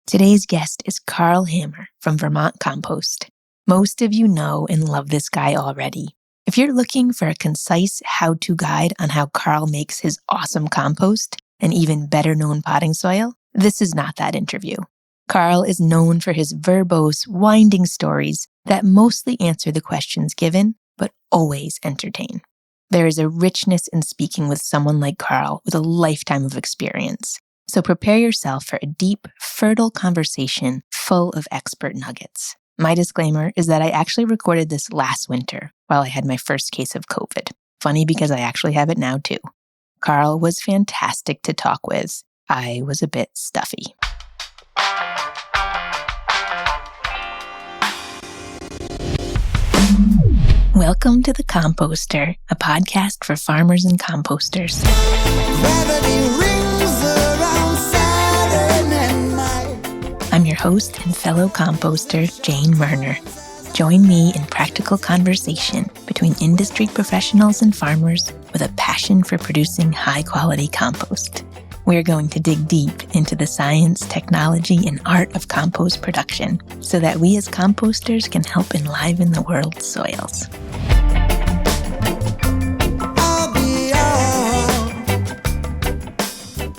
Today's guest is Karl Hammer from Vermont Compost. Most of you know and love this guy already. If you're looking for a concise how-to guide on how Karl makes his awesome compost and even better known potting soil, this is not that interview. Karl is known for his verbose, winding stories that mostly answer the questions given, but always entertain. There is a richness in speaking with someone like Karl with a lifetime of experience. So prepare yourself for a deep, fertile conversation full of expert nuggets. My disclaimer is that I actually recorded this last winter while I had my first case of COVID. Funny because I actually have it now too. Karl was fantastic to talk with. I was a bit stuffy. Welcome to The Composter, a podcast for farmers and composters. I'm your host and fellow composter, Jayne Werner. Join me in practical conversation between industry professionals and farmers with a passion for producing high-quality compost. We're going to dig deep into the science, technology, and art of compost production so that we as composters can help enliven the world's soils.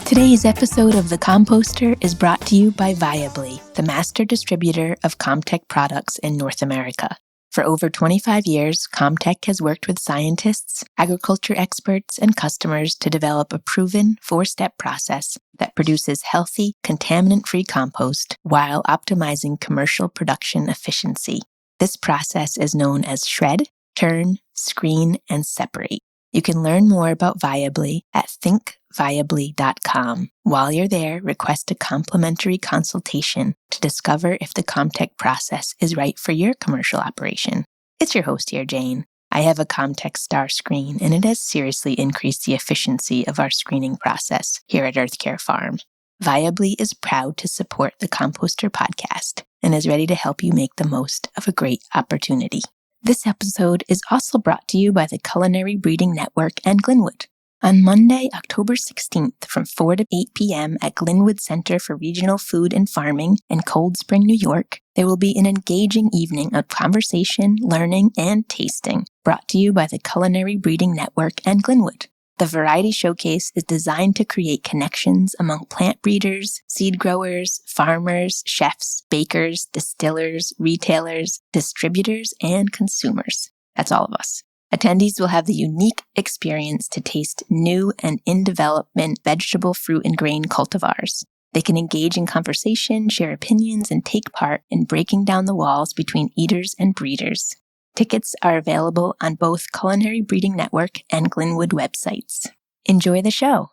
Today's episode of The Composter is brought to you by Viably, the master distributor of Comtech products in North America. For over 25 years, Comtech has worked with scientists, agriculture experts, and customers to develop a proven 4-step process that produces healthy, contaminant-free compost while optimizing commercial production efficiency. This process is known as shred, turn, screen, and separate. You can learn more about Viably at thinkviably.com. While you're there, request a complimentary consultation to discover if the Comtech process is right for your commercial operation. It's your host here, Jayne. I have a Comtech Star screen, and it has seriously increased the efficiency of our screening process here at EarthCare Farm. Viably is proud to support the Composter podcast and is ready to help you make the most of a great opportunity. This episode is also brought to you by the Culinary Breeding Network and Glenwood. On Monday, October 16th from 4 to 8 p.m. at Glenwood Center for Regional Food and Farming in Cold Spring, New York, there will be an engaging evening of conversation, learning, and tasting brought to you by the Culinary Breeding Network and Glenwood. The Variety Showcase is designed to create connections among plant breeders, seed growers, farmers, chefs, bakers, distillers, retailers, distributors, and consumers. That's all of us. Attendees will have the unique experience to taste new and in-development vegetable, fruit, and grain cultivars. They can engage in conversation, share opinions, and take part in breaking down the walls between eaters and breeders. Tickets are available on both Culinary Breeding Network and Glenwood websites. Enjoy the show.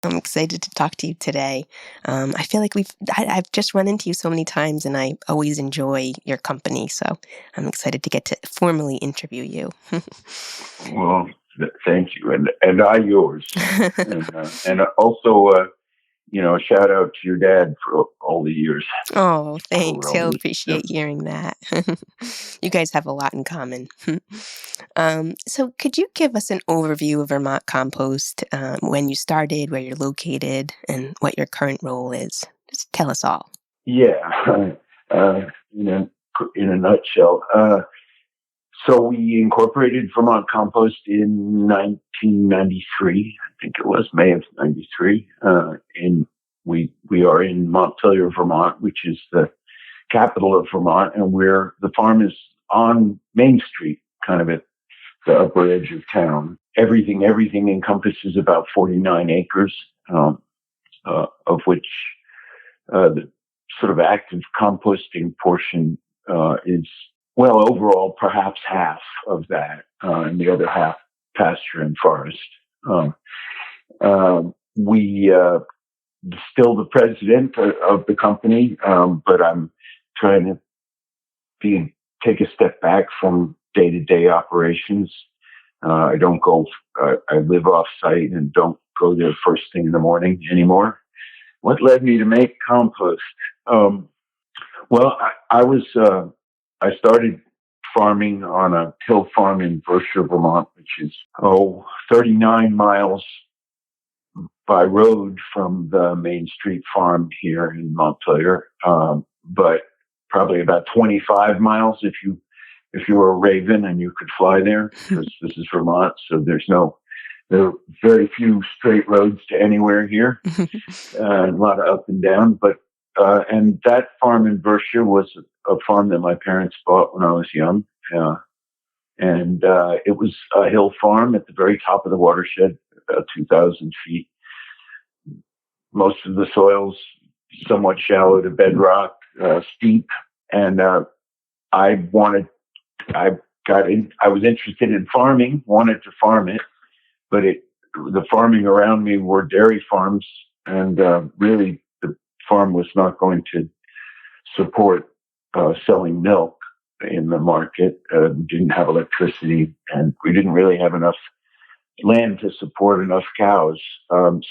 I'm excited to talk to you today. I feel like I've just run into you so many times and I always enjoy your company. So I'm excited to get to formally interview you. Well, thank you. And I yours. and also, a shout out to your dad for all the years. Oh, thanks. He'll appreciate hearing that. You guys have a lot in common. So could you give us an overview of Vermont Compost, when you started, where you're located, and what your current role is? Just tell us all. Yeah, in a nutshell. So we incorporated Vermont Compost in 1993. I think it was May of 93. And we are in Montpelier, Vermont, which is the capital of Vermont. And the farm is on Main Street, kind of at the upper edge of town. Everything encompasses about 49 acres, of which the sort of active composting portion is, well, overall, perhaps half of that, and the other half pasture and forest. We still the president of the company, but I'm trying to take a step back from day-to-day operations. I don't go. I live off-site and don't go there first thing in the morning anymore. What led me to make compost? Well, I started farming on a hill farm in Berkshire, Vermont, which is 39 miles by road from the Main Street farm here in Montpelier, but probably about 25 miles if you were a raven and you could fly there, because this is Vermont, so there are very few straight roads to anywhere here, a lot of up and down. But and that farm in Berkshire was a farm that my parents bought when I was young, and it was a hill farm at the very top of the watershed, about 2,000 feet. Most of the soil's somewhat shallow to bedrock, steep, and I was interested in farming, wanted to farm it, but the farming around me were dairy farms, and really the farm was not going to support selling milk in the market. Didn't have electricity, and we didn't really have enough land to support enough cows.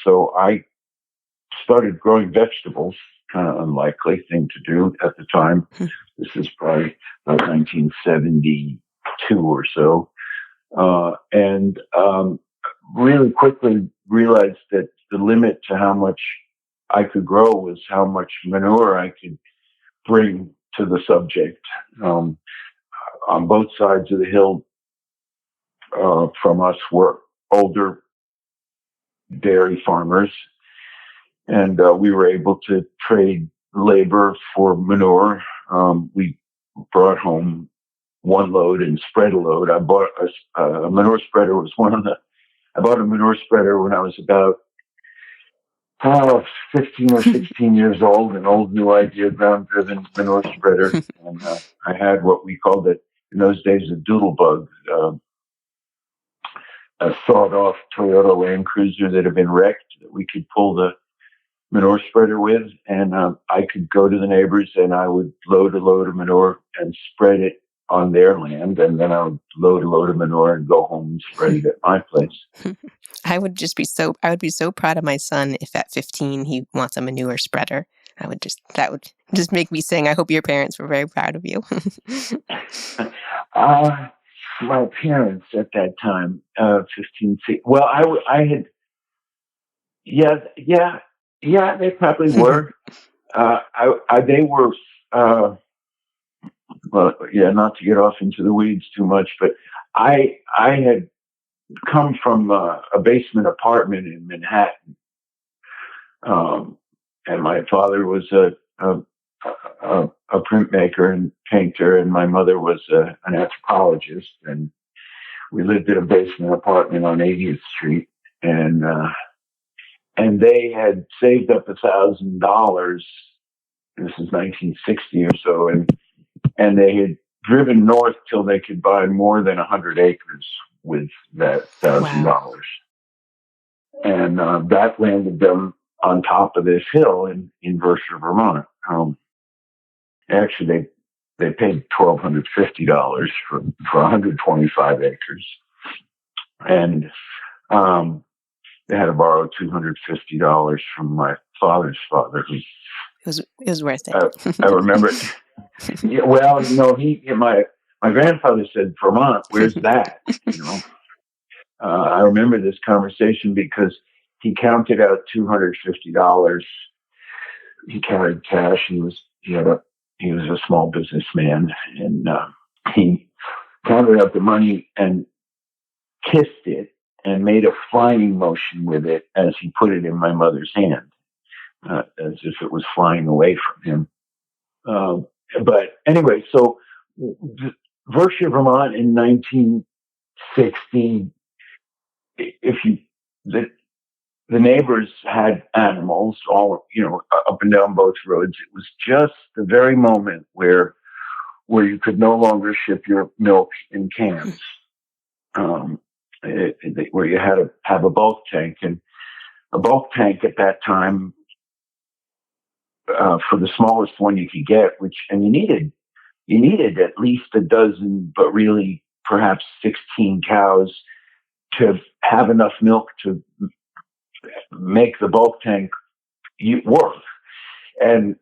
So I started growing vegetables, kind of unlikely thing to do at the time. This is probably about 1972 or so. And really quickly realized that the limit to how much I could grow was how much manure I could bring to the subject. On both sides of the hill from us were older dairy farmers, and we were able to trade labor for manure. We brought home one load and spread a load. I bought a manure spreader. I bought a manure spreader when I was about 15 or 16 years old, an old New Idea ground-driven manure spreader. And I had what we called it in those days a doodle bug, a sawed-off Toyota Land Cruiser that had been wrecked that we could pull the manure spreader with, and I could go to the neighbors and I would load a load of manure and spread it on their land, and then I would load a load of manure and go home and spread it at my place. I would be so proud of my son if at 15 he wants a manure spreader. That would just make me sing. I hope your parents were very proud of you. My parents at that time, 15. Well, I had, yeah, they probably were. They were. Well, yeah, not to get off into the weeds too much, but I had come from a basement apartment in Manhattan, and my father was a printmaker and painter, and my mother was an anthropologist, and we lived in a basement apartment on 80th Street, and they had saved up $1,000. This is 1960 or so, and they had driven north till they could buy more than 100 acres with that $1,000. Wow. And that landed them on top of this hill in Berkshire, Vermont. Actually, they paid $1,250 for 125 acres. And they had to borrow $250 from my father's father. It was worth it. I remember it. Yeah, well, my grandfather said, "Vermont, where's that?" I remember this conversation because he counted out $250. He carried cash. He was a small businessman, and he counted out the money and kissed it and made a flying motion with it as he put it in my mother's hand, as if it was flying away from him. But anyway, so Berkshire, Vermont in 1960, the neighbors had animals all, up and down both roads. It was just the very moment where you could no longer ship your milk in cans, where you had to have a bulk tank, and a bulk tank at that time, for the smallest one you could get, and you needed at least a dozen, but really perhaps 16 cows to have enough milk to make the bulk tank work. And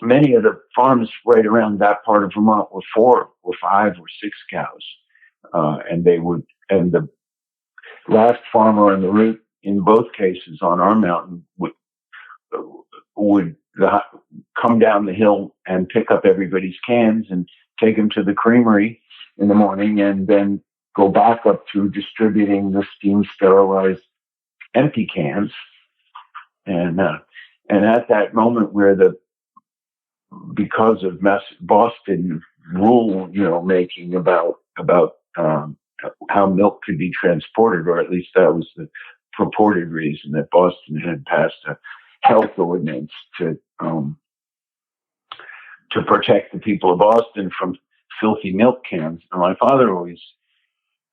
many of the farms right around that part of Vermont were 4 or 5 or 6 cows, and the last farmer on the route in both cases on our mountain would come down the hill and pick up everybody's cans and take them to the creamery in the morning, and then go back up to distributing the steam sterilized empty cans. And at that moment where because of Boston rule, making about how milk could be transported, or at least that was the purported reason that Boston had passed a health ordinance to protect the people of Boston from filthy milk cans. And my father always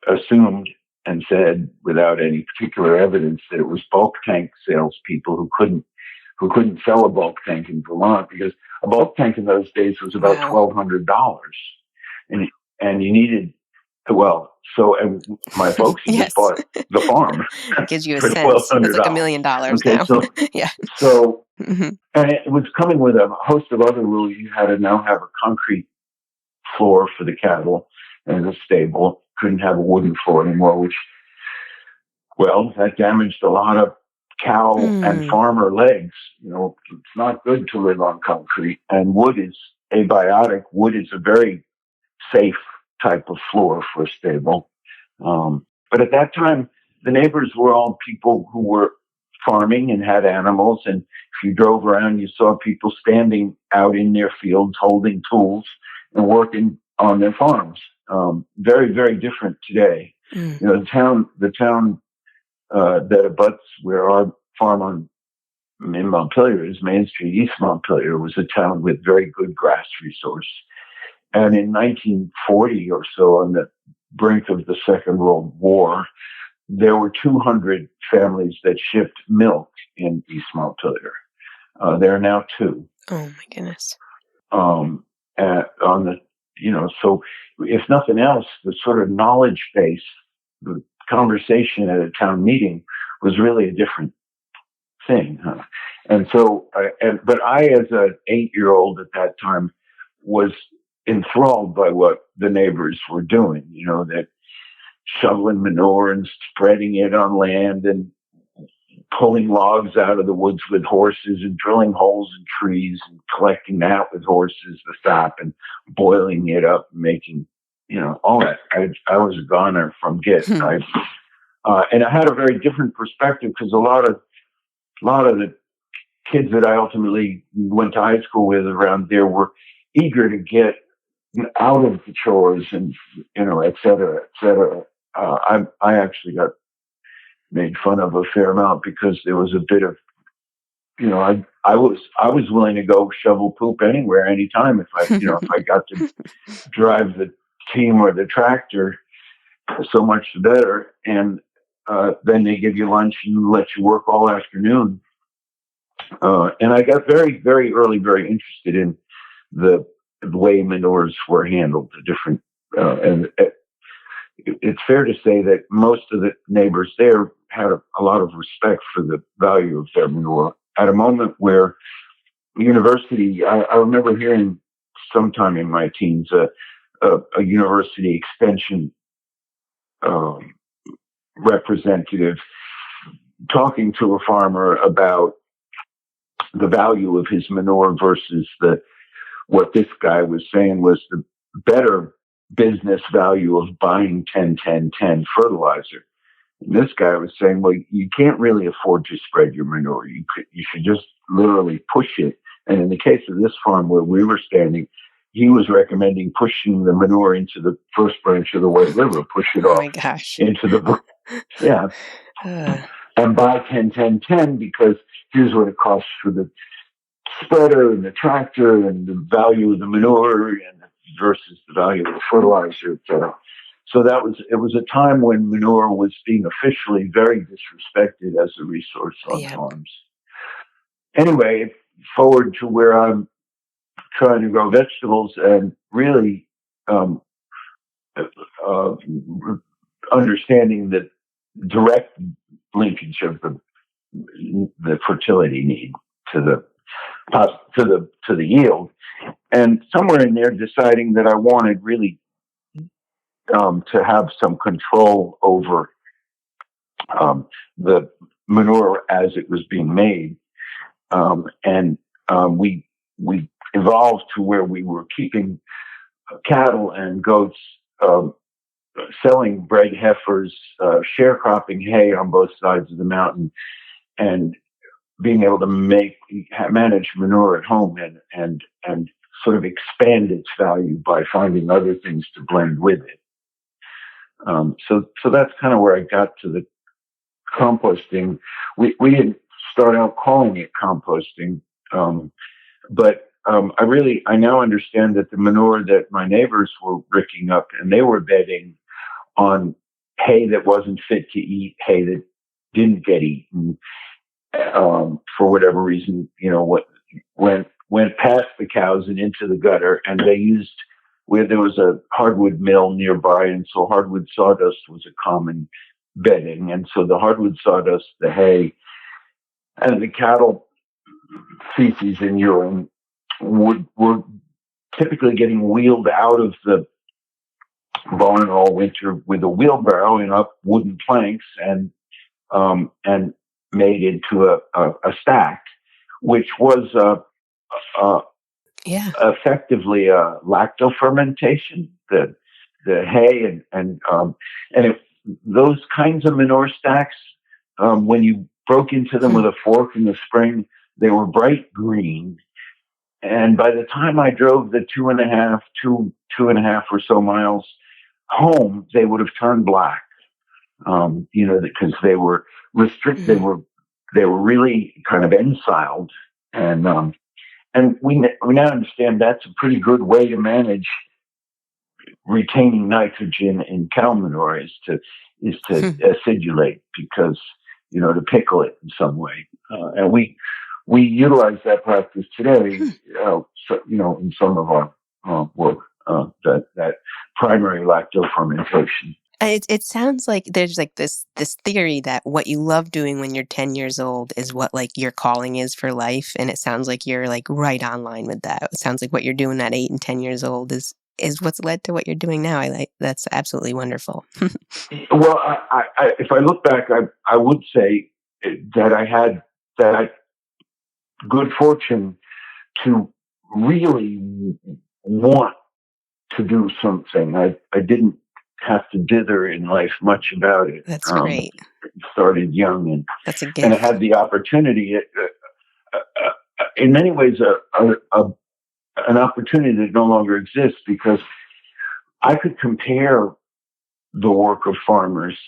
assumed and said, without any particular evidence, that it was bulk tank salespeople who couldn't sell a bulk tank in Vermont, because a bulk tank in those days was about $1,200, and you needed, and my folks just bought the farm. It gives you a for sense. It's like $1 million okay, now. So yeah. So and it was coming with a host of other rules. You had to now have a concrete floor for the cattle and the stable. Couldn't have a wooden floor anymore, that damaged a lot of cow and farmer legs. It's not good to live on concrete, and wood is abiotic. Wood is a very safe type of floor for a stable. But at that time, the neighbors were all people who were farming and had animals. And if you drove around, you saw people standing out in their fields, holding tools and working on their farms. Very, very different today. The town that abuts where our farm in Montpelier is, Main Street, East Montpelier, was a town with very good grass resource. And in 1940 or so, on the brink of the Second World War, there were 200 families that shipped milk in East Montpelier. There are now 2. Oh my goodness. So if nothing else, the sort of knowledge base, the conversation at a town meeting was really a different thing. And so, but I, as an 8-year-old at that time, was enthralled by what the neighbors were doing, that shoveling manure and spreading it on land, and pulling logs out of the woods with horses, and drilling holes in trees and collecting that with horses, the sap, and boiling it up and making, all that. I was a goner from get. And I had a very different perspective, because a lot of the kids that I ultimately went to high school with around there were eager to get out of the chores and, et cetera, et cetera. I actually got made fun of a fair amount, because there was a bit of, I was willing to go shovel poop anywhere, anytime, if I got to drive the team or the tractor, so much the better. And then they give you lunch and let you work all afternoon. And I got very, very early very interested in the way manures were handled, the different, and it's fair to say that most of the neighbors there had a lot of respect for the value of their manure. At a moment where university, I remember hearing sometime in my teens, a university extension representative talking to a farmer about the value of his manure versus what this guy was saying was the better business value of buying 10-10-10 fertilizer. And this guy was saying, well, you can't really afford to spread your manure. You should just literally push it. And in the case of this farm where we were standing, he was recommending pushing the manure into the first branch of the White River, push it off into the, and buy 10-10-10, because here's what it costs for the spreader and the tractor and the value of the manure and versus the value of the fertilizer, etc. So it was a time when manure was being officially very disrespected as a resource on farms. Anyway, forward to where I'm trying to grow vegetables and really understanding the direct linkage of the fertility need to the yield, and somewhere in there deciding that I wanted really to have some control over the manure as it was being made. And we evolved to where we were keeping cattle and goats, selling bred heifers, sharecropping hay on both sides of the mountain, and being able to manage manure at home and sort of expand its value by finding other things to blend with it. So that's kind of where I got to the composting. We didn't start out calling it composting, but I now understand that the manure that my neighbors were ricking up, and they were bedding on hay that wasn't fit to eat, hay that didn't get eaten, for whatever reason, went past the cows and into the gutter, and they used where there was a hardwood mill nearby, and so hardwood sawdust was a common bedding, and so the hardwood sawdust, the hay, and the cattle feces and urine were typically getting wheeled out of the barn all winter with a wheelbarrow and up wooden planks and made into a stack, which was effectively a lactofermentation. The hay and those kinds of manure stacks, when you broke into them with a fork in the spring, they were bright green. And by the time I drove the two and a half or so miles home, they would have turned black. Because they were restricted, they were really kind of ensiled, and we now understand that's a pretty good way to manage retaining nitrogen in cow manure is to acidulate, because to pickle it in some way, and we utilize that practice today. In some of our work, that primary lactofermentation. It sounds like there's like this theory that what you love doing when you're 10 years old is what like your calling is for life, and it sounds like you're like right on line with that. It sounds like what you're doing at 8 and 10 years old is what's led to what you're doing now. That's absolutely wonderful. Well, I if I look back, I would say that I had that good fortune to really want to do something. I didn't have to dither in life much about it. That's great. Started young, and that's a gift. And I had the opportunity, in many ways, an opportunity that no longer exists, because I could compare the work of farmers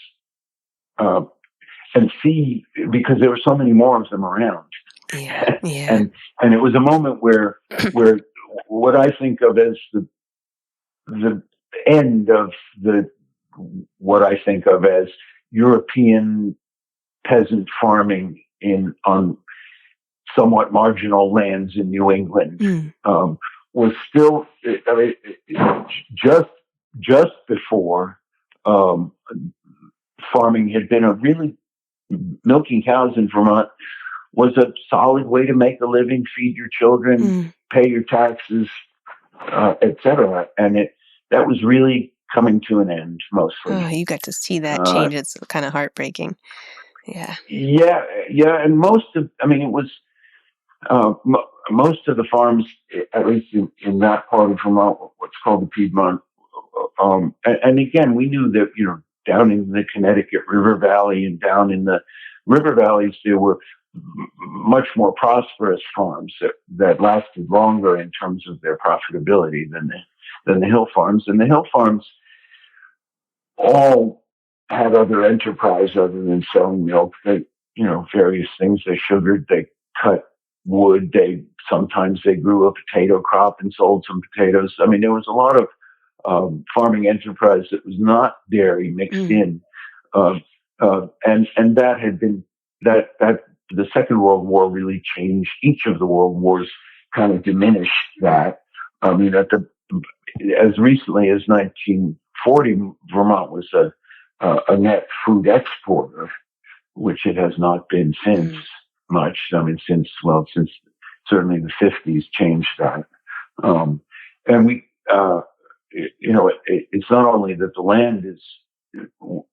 and see, because there were so many more of them around. Yeah. And it was a moment where what I think of as the end of what I think of as European peasant farming on somewhat marginal lands in New England was still, just before farming had been milking cows in Vermont was a solid way to make a living, feed your children, pay your taxes, etc. And that was really coming to an end, mostly. Oh, you got to see that change. It's kind of heartbreaking. Yeah. Yeah. And most of the farms, at least in that part of Vermont, what's called the Piedmont, and again, we knew that, down in the Connecticut River Valley and down in the river valleys, there were much more prosperous farms that lasted longer in terms of their profitability than the hill farms. And the hill farms all had other enterprise other than selling milk. They, various things. They sugared, they cut wood, sometimes they grew a potato crop and sold some potatoes. I mean, there was a lot of farming enterprise that was not dairy mixed in, and that had been that the Second World War really changed. Each of the world wars kind of diminished that. I mean, as recently as 1940, Vermont was a net food exporter, which it has not been since much. I mean, since certainly the 50s changed that. And we, it's not only that the land is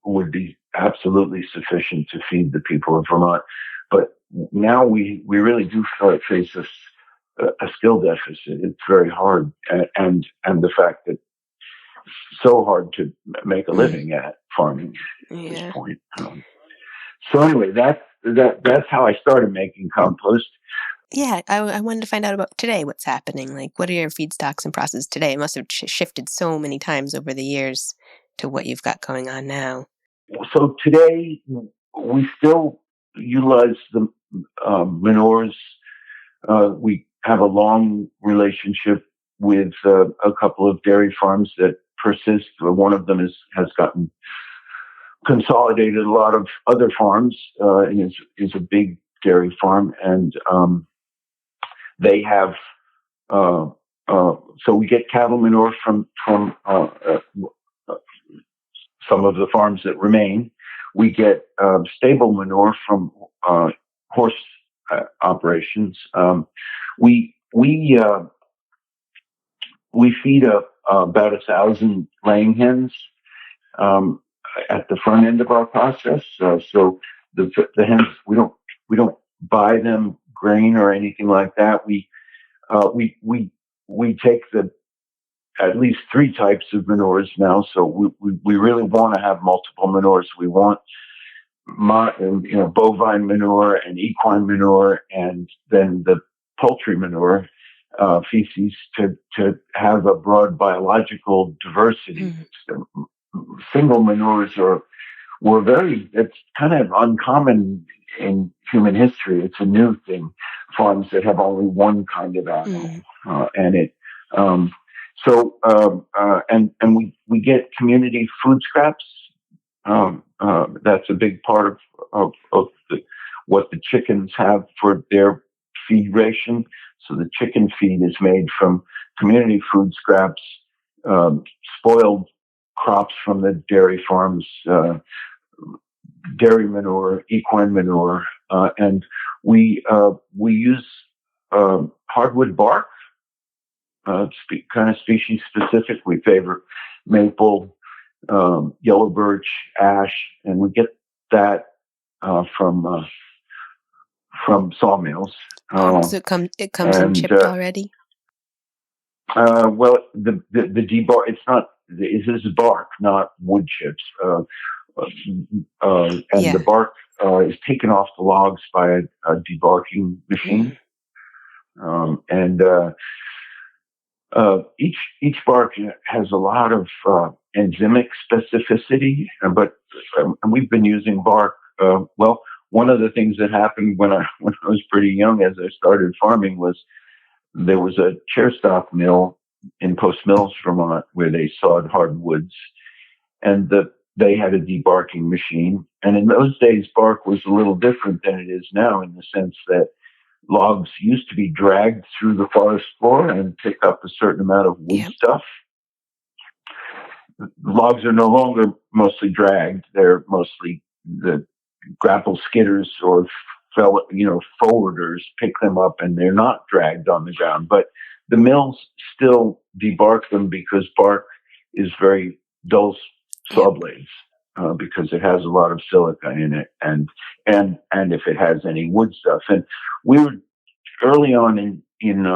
would be absolutely sufficient to feed the people of Vermont. But now we really do face a skill deficit. It's very hard, and the fact that it's so hard to make a living at farming at this point. So anyway, that's how I started making compost. Yeah, I wanted to find out about today, what's happening. Like, what are your feedstocks and processes today? It must have shifted so many times over the years to what you've got going on now. So today, we still utilize the manures. We have a long relationship with a couple of dairy farms that persist. One of them has gotten consolidated a lot of other farms and is a big dairy farm, and they have so we get cattle manure from some of the farms that remain. We get stable manure from horse operations. We feed about 1,000 laying hens at the front end of our process. So the hens, we don't buy them grain or anything like that. We take at least 3 types of manures now. So we really want to have multiple manures. We want bovine manure and equine manure, and then the poultry manure, feces, to have a broad biological diversity. Single manures it's kind of uncommon in human history. It's a new thing. Farms that have only one kind of animal, and we get community food scraps. That's a big part of what the chickens have for their feed ration. So the chicken feed is made from community food scraps, spoiled crops from the dairy farms, dairy manure, equine manure, and we use hardwood bark, kind of species specific. We favor maple, yellow birch, ash, and we get that from sawmills. So it comes in chipped already. Well, the debark, it's not. This is bark, not wood chips. The bark is taken off the logs by a debarking machine, each bark has a lot of enzymic specificity, but we've been using bark. One of the things that happened when I was pretty young, as I started farming, was there was a chair stock mill in Post Mills, Vermont, where they sawed hardwoods, and they had a debarking machine. And in those days, bark was a little different than it is now, in the sense that logs used to be dragged through the forest floor and pick up a certain amount of wood stuff. Logs are no longer mostly dragged. They're mostly the grapple skidders or forwarders pick them up, and they're not dragged on the ground. But the mills still debark them because bark is very dull saw blades, because it has a lot of silica in it, and if it has any wood stuff. And we were early on in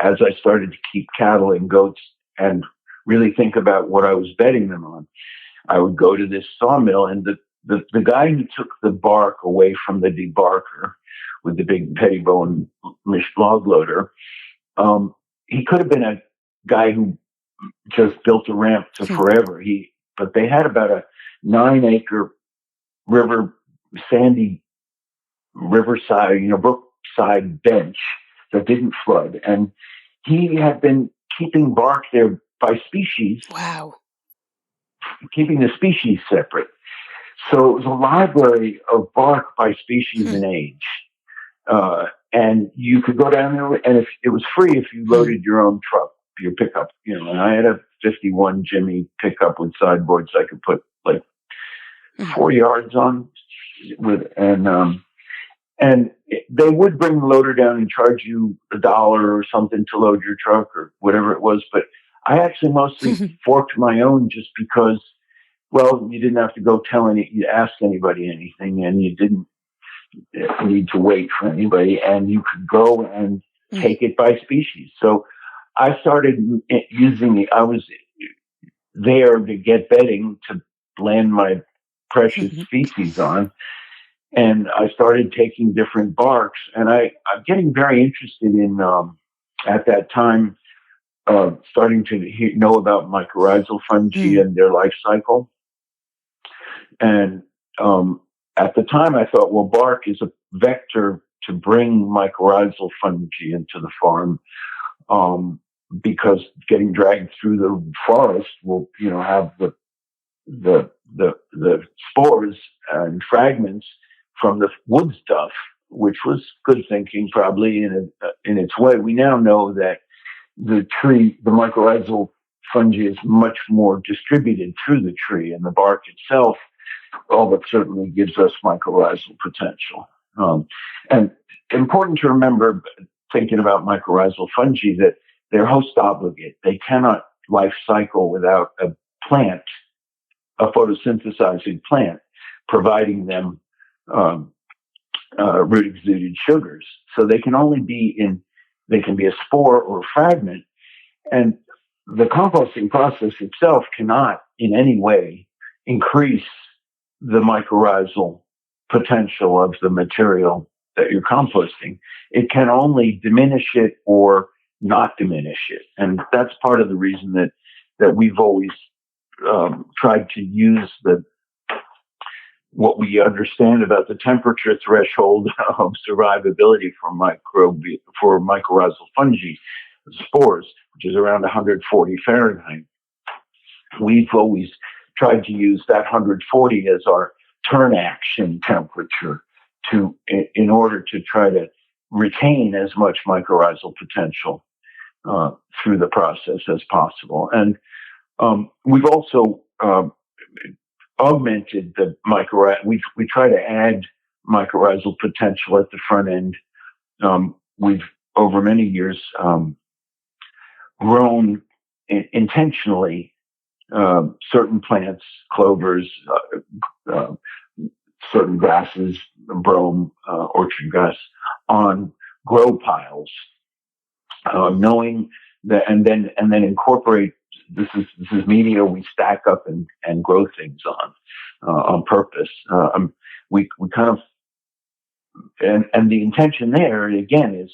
as I started to keep cattle and goats and really think about what I was bedding them on, I would go to this sawmill, and the guy who took the bark away from the debarker with the big pettibone log loader, he could have been a guy who just built a ramp to forever. But they had about a 9-acre sandy riverside, brookside bench that didn't flood, and he had been keeping bark there by species. Wow. Keeping the species separate. So it was a library of bark by species and age. And you could go down there, and if it was free if you loaded your own truck, your pickup, and I had a 51 Jimmy pickup with sideboards I could put like 4 yards on with, and they would bring the loader down and charge you $1 or something to load your truck or whatever it was. But I actually mostly forked my own, just because Well, you didn't have to go you ask anybody anything, and you didn't need to wait for anybody, and you could go and take it by species. So I started I was there to get bedding to land my precious feces on. And I started taking different barks, and I'm getting very interested in, at that time, starting to know about mycorrhizal fungi and their life cycle. And at the time, I thought, well, bark is a vector to bring mycorrhizal fungi into the farm, because getting dragged through the forest will, have the spores and fragments from the wood stuff, which was good thinking, probably in its way. We now know that the mycorrhizal fungi is much more distributed through the tree, and the bark itself, all but certainly gives us mycorrhizal potential. And important to remember, thinking about mycorrhizal fungi, that they're host obligate. They cannot life cycle without a plant, a photosynthesizing plant, providing them root exuded sugars. So they can only they can be a spore or a fragment. And the composting process itself cannot in any way increase the mycorrhizal potential of the material that you're composting. It can only diminish it or not diminish it. And that's part of the reason that we've always tried to use what we understand about the temperature threshold of survivability for mycorrhizal fungi spores, which is around 140 Fahrenheit. We've always tried to use that 140 as our turn action temperature in order to try to retain as much mycorrhizal potential through the process as possible. And we've also augmented the we try to add mycorrhizal potential at the front end. We've over many years grown intentionally certain plants, clovers, certain grasses, brome, orchard grass, on grow piles, knowing that, and then incorporate. This is media we stack up and grow things on purpose. We kind of, and the intention there again is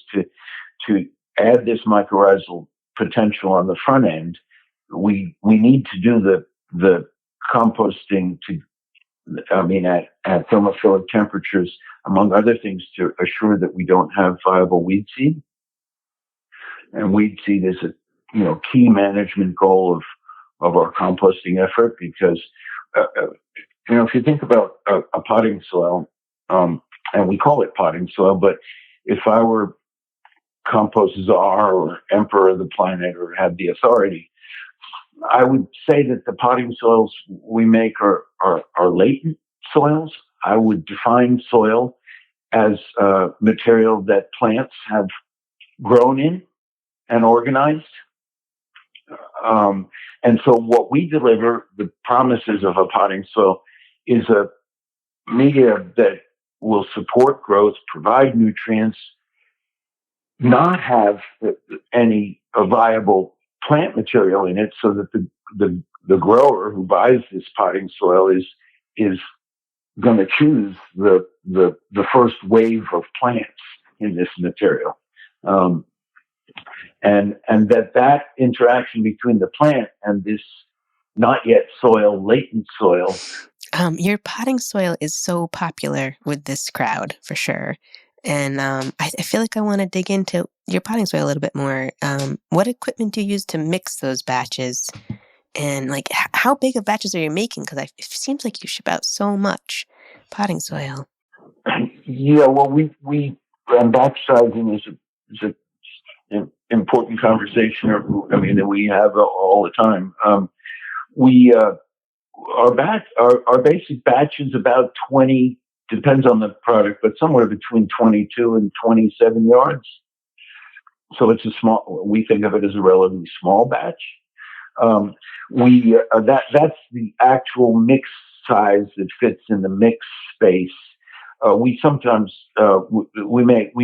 to add this mycorrhizal potential on the front end. We need to do the composting at thermophilic temperatures, among other things, to assure that we don't have viable weed seed. And weed seed is a key management goal of our composting effort, because if you think about a potting soil, and we call it potting soil, but if I were compost czar or emperor of the planet or had the authority, I would say that the potting soils we make are latent soils. I would define soil as material that plants have grown in and organized. And so what we deliver, the promises of a potting soil, is a media that will support growth, provide nutrients, not have any viable plant material in it, so that the grower who buys this potting soil is going to choose the first wave of plants in this material. And that interaction between the plant and this not yet soil, latent soil. Your potting soil is so popular with this crowd, for sure. And I feel like I want to dig into your potting soil a little bit more. What equipment do you use to mix those batches? And how big of batches are you making? Because it seems like you ship out so much potting soil. Yeah, well, we batch sizing is an important conversation. That we have all the time. Our basic batch is about 20. Depends on the product, but somewhere between 22 and 27 yards. So it's we think of it as a relatively small batch. That's the actual mix size that fits in the mix space. We sometimes we make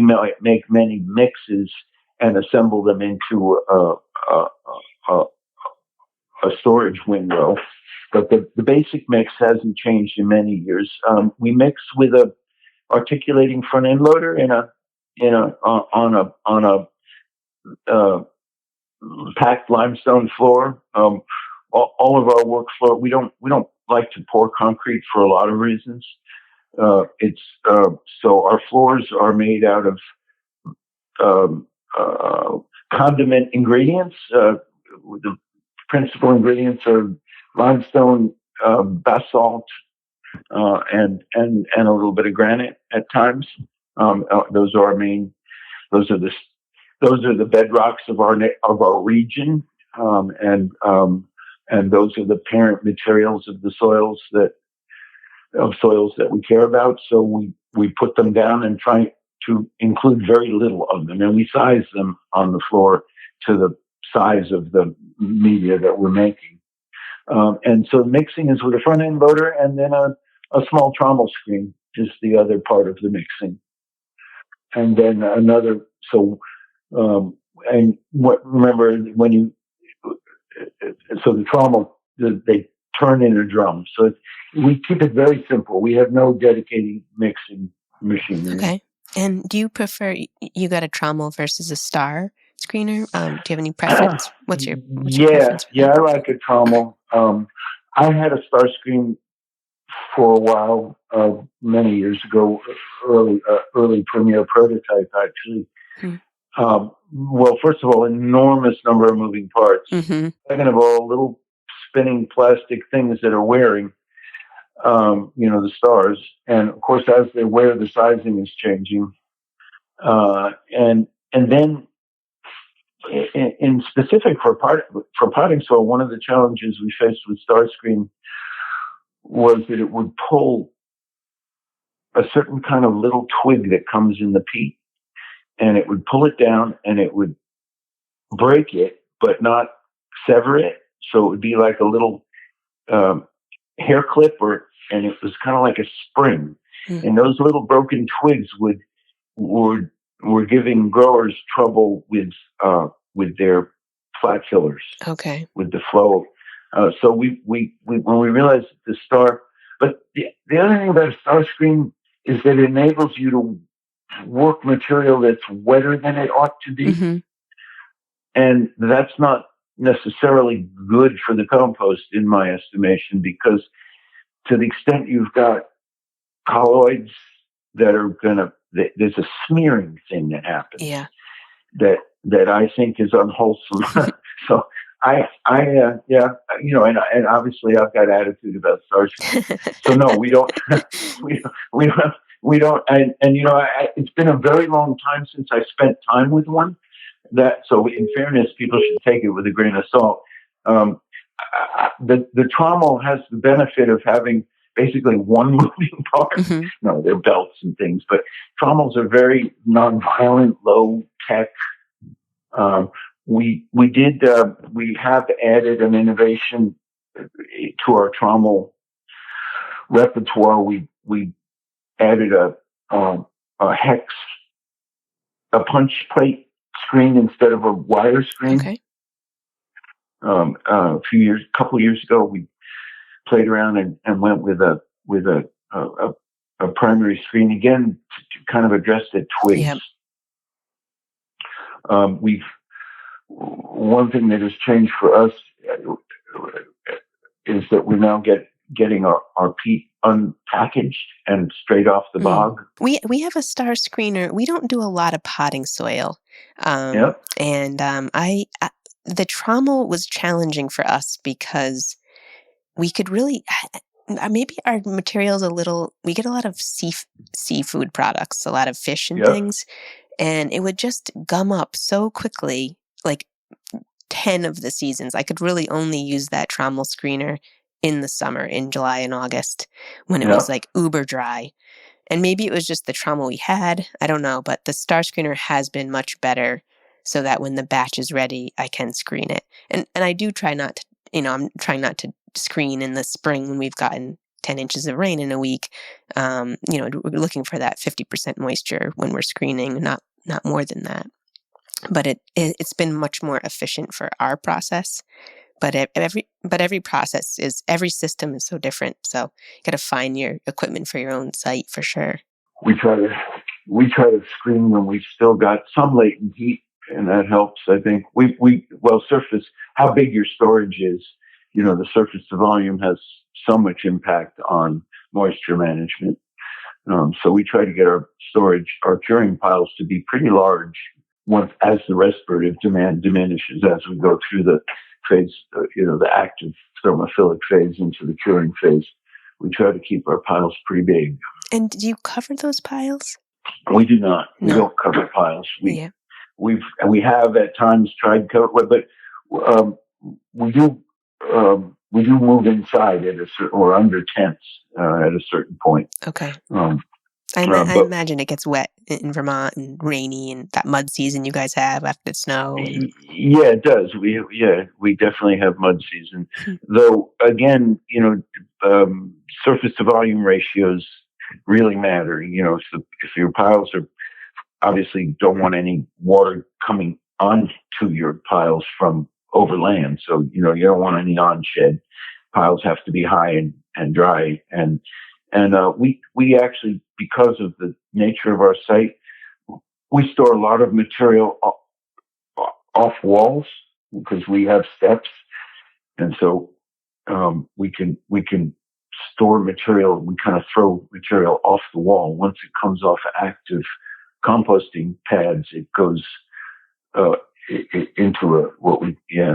many mixes and assemble them into a storage window. But the basic mix hasn't changed in many years. We mix with a articulating front end loader on a packed limestone floor. All of our work floor, we don't like to pour concrete for a lot of reasons. It's so our floors are made out of condiment ingredients. The principal ingredients are limestone, basalt, and a little bit of granite at times. Those are our main. Those are the bedrocks of our region, and those are the parent materials of the soils that we care about. So we put them down and try to include very little of them, and we size them on the floor to the size of the media that we're making. And so mixing is with a front end loader, and then a small trommel screen is the other part of the mixing. And then another, remember when you, so the trommel, they turn in a drum. So we keep it very simple. We have no dedicated mixing machinery. Okay. And do you prefer, you got a trommel versus a star screener? Do you have any preference? What's your preference? Yeah, I like a trommel. I had a star screen for a while, many years ago, early Premier prototype, actually. Well, first of all, enormous number of moving parts. Mm-hmm. Second of all, little spinning plastic things that are wearing, the stars. And of course, as they wear, the sizing is changing. And then in specific for potting soil, one of the challenges we faced with Starscreen was that it would pull a certain kind of little twig that comes in the peat, and it would pull it down and it would break it, but not sever it. So it would be like a little hair clip, and it was kind of like a spring. Mm-hmm. And those little broken twigs were giving growers trouble with their flat fillers. Okay. With the flow. So we when we realized the star, but the other thing about a star screen is that it enables you to work material that's wetter than it ought to be. Mm-hmm. And that's not necessarily good for the compost, in my estimation, because to the extent you've got colloids that are there's a smearing thing that happens. Yeah. That I think is unwholesome. So and obviously I've got attitude about stars. So no, we don't, and it's been a very long time since I spent time with one. So in fairness, people should take it with a grain of salt. The trommel has the benefit of having basically one moving part. Mm-hmm. No, they're belts and things, but trommels are very nonviolent, low tech. We have added an innovation to our trommel repertoire. We added a punch plate screen instead of a wire screen. Okay. A couple of years ago, we played around and went with a primary screen again to kind of address the twigs. Yep. One thing that has changed for us is that we're now getting our peat unpackaged and straight off the bog. We have a star screener. We don't do a lot of potting soil. Yep. And the trommel was challenging for us because we could really, maybe our material's we get a lot of seafood products, a lot of fish and things, and it would just gum up so quickly, like 10 of the seasons. I could really only use that trommel screener in the summer, in July and August, when it was like uber dry. And maybe it was just the trommel we had, I don't know, but the star screener has been much better so that when the batch is ready, I can screen it. And I do try not to, I'm trying not to screen in the spring when we've gotten 10 inches of rain in a week. We're looking for that 50% moisture when we're screening, not more than that. But it's been much more efficient for our process. But every process every system is so different. So you got to find your equipment for your own site for sure. We try to screen when we've still got some latent heat, and that helps. I think surface, how big your storage is, the surface to volume has so much impact on moisture management. So we try to get our curing piles to be pretty large as the respirative demand diminishes as we go through the phase, the active thermophilic phase into the curing phase. We try to keep our piles pretty big. And do you cover those piles? We do not. No. We don't cover piles. We Yeah. have at times tried cover, but we do move inside or under tents at a certain point. Okay. I imagine it gets wet in Vermont and rainy, and that mud season you guys have after the snow. Yeah, it does. We definitely have mud season. Though again, surface to volume ratios really matter. If your piles are obviously don't want any water coming onto your piles from overland, so you don't want any on-shed. Piles have to be high and dry, and we actually, because of the nature of our site, we store a lot of material off walls because we have steps, and so we can store material. We kind of throw material off the wall. Once it comes off active composting pads, it goes into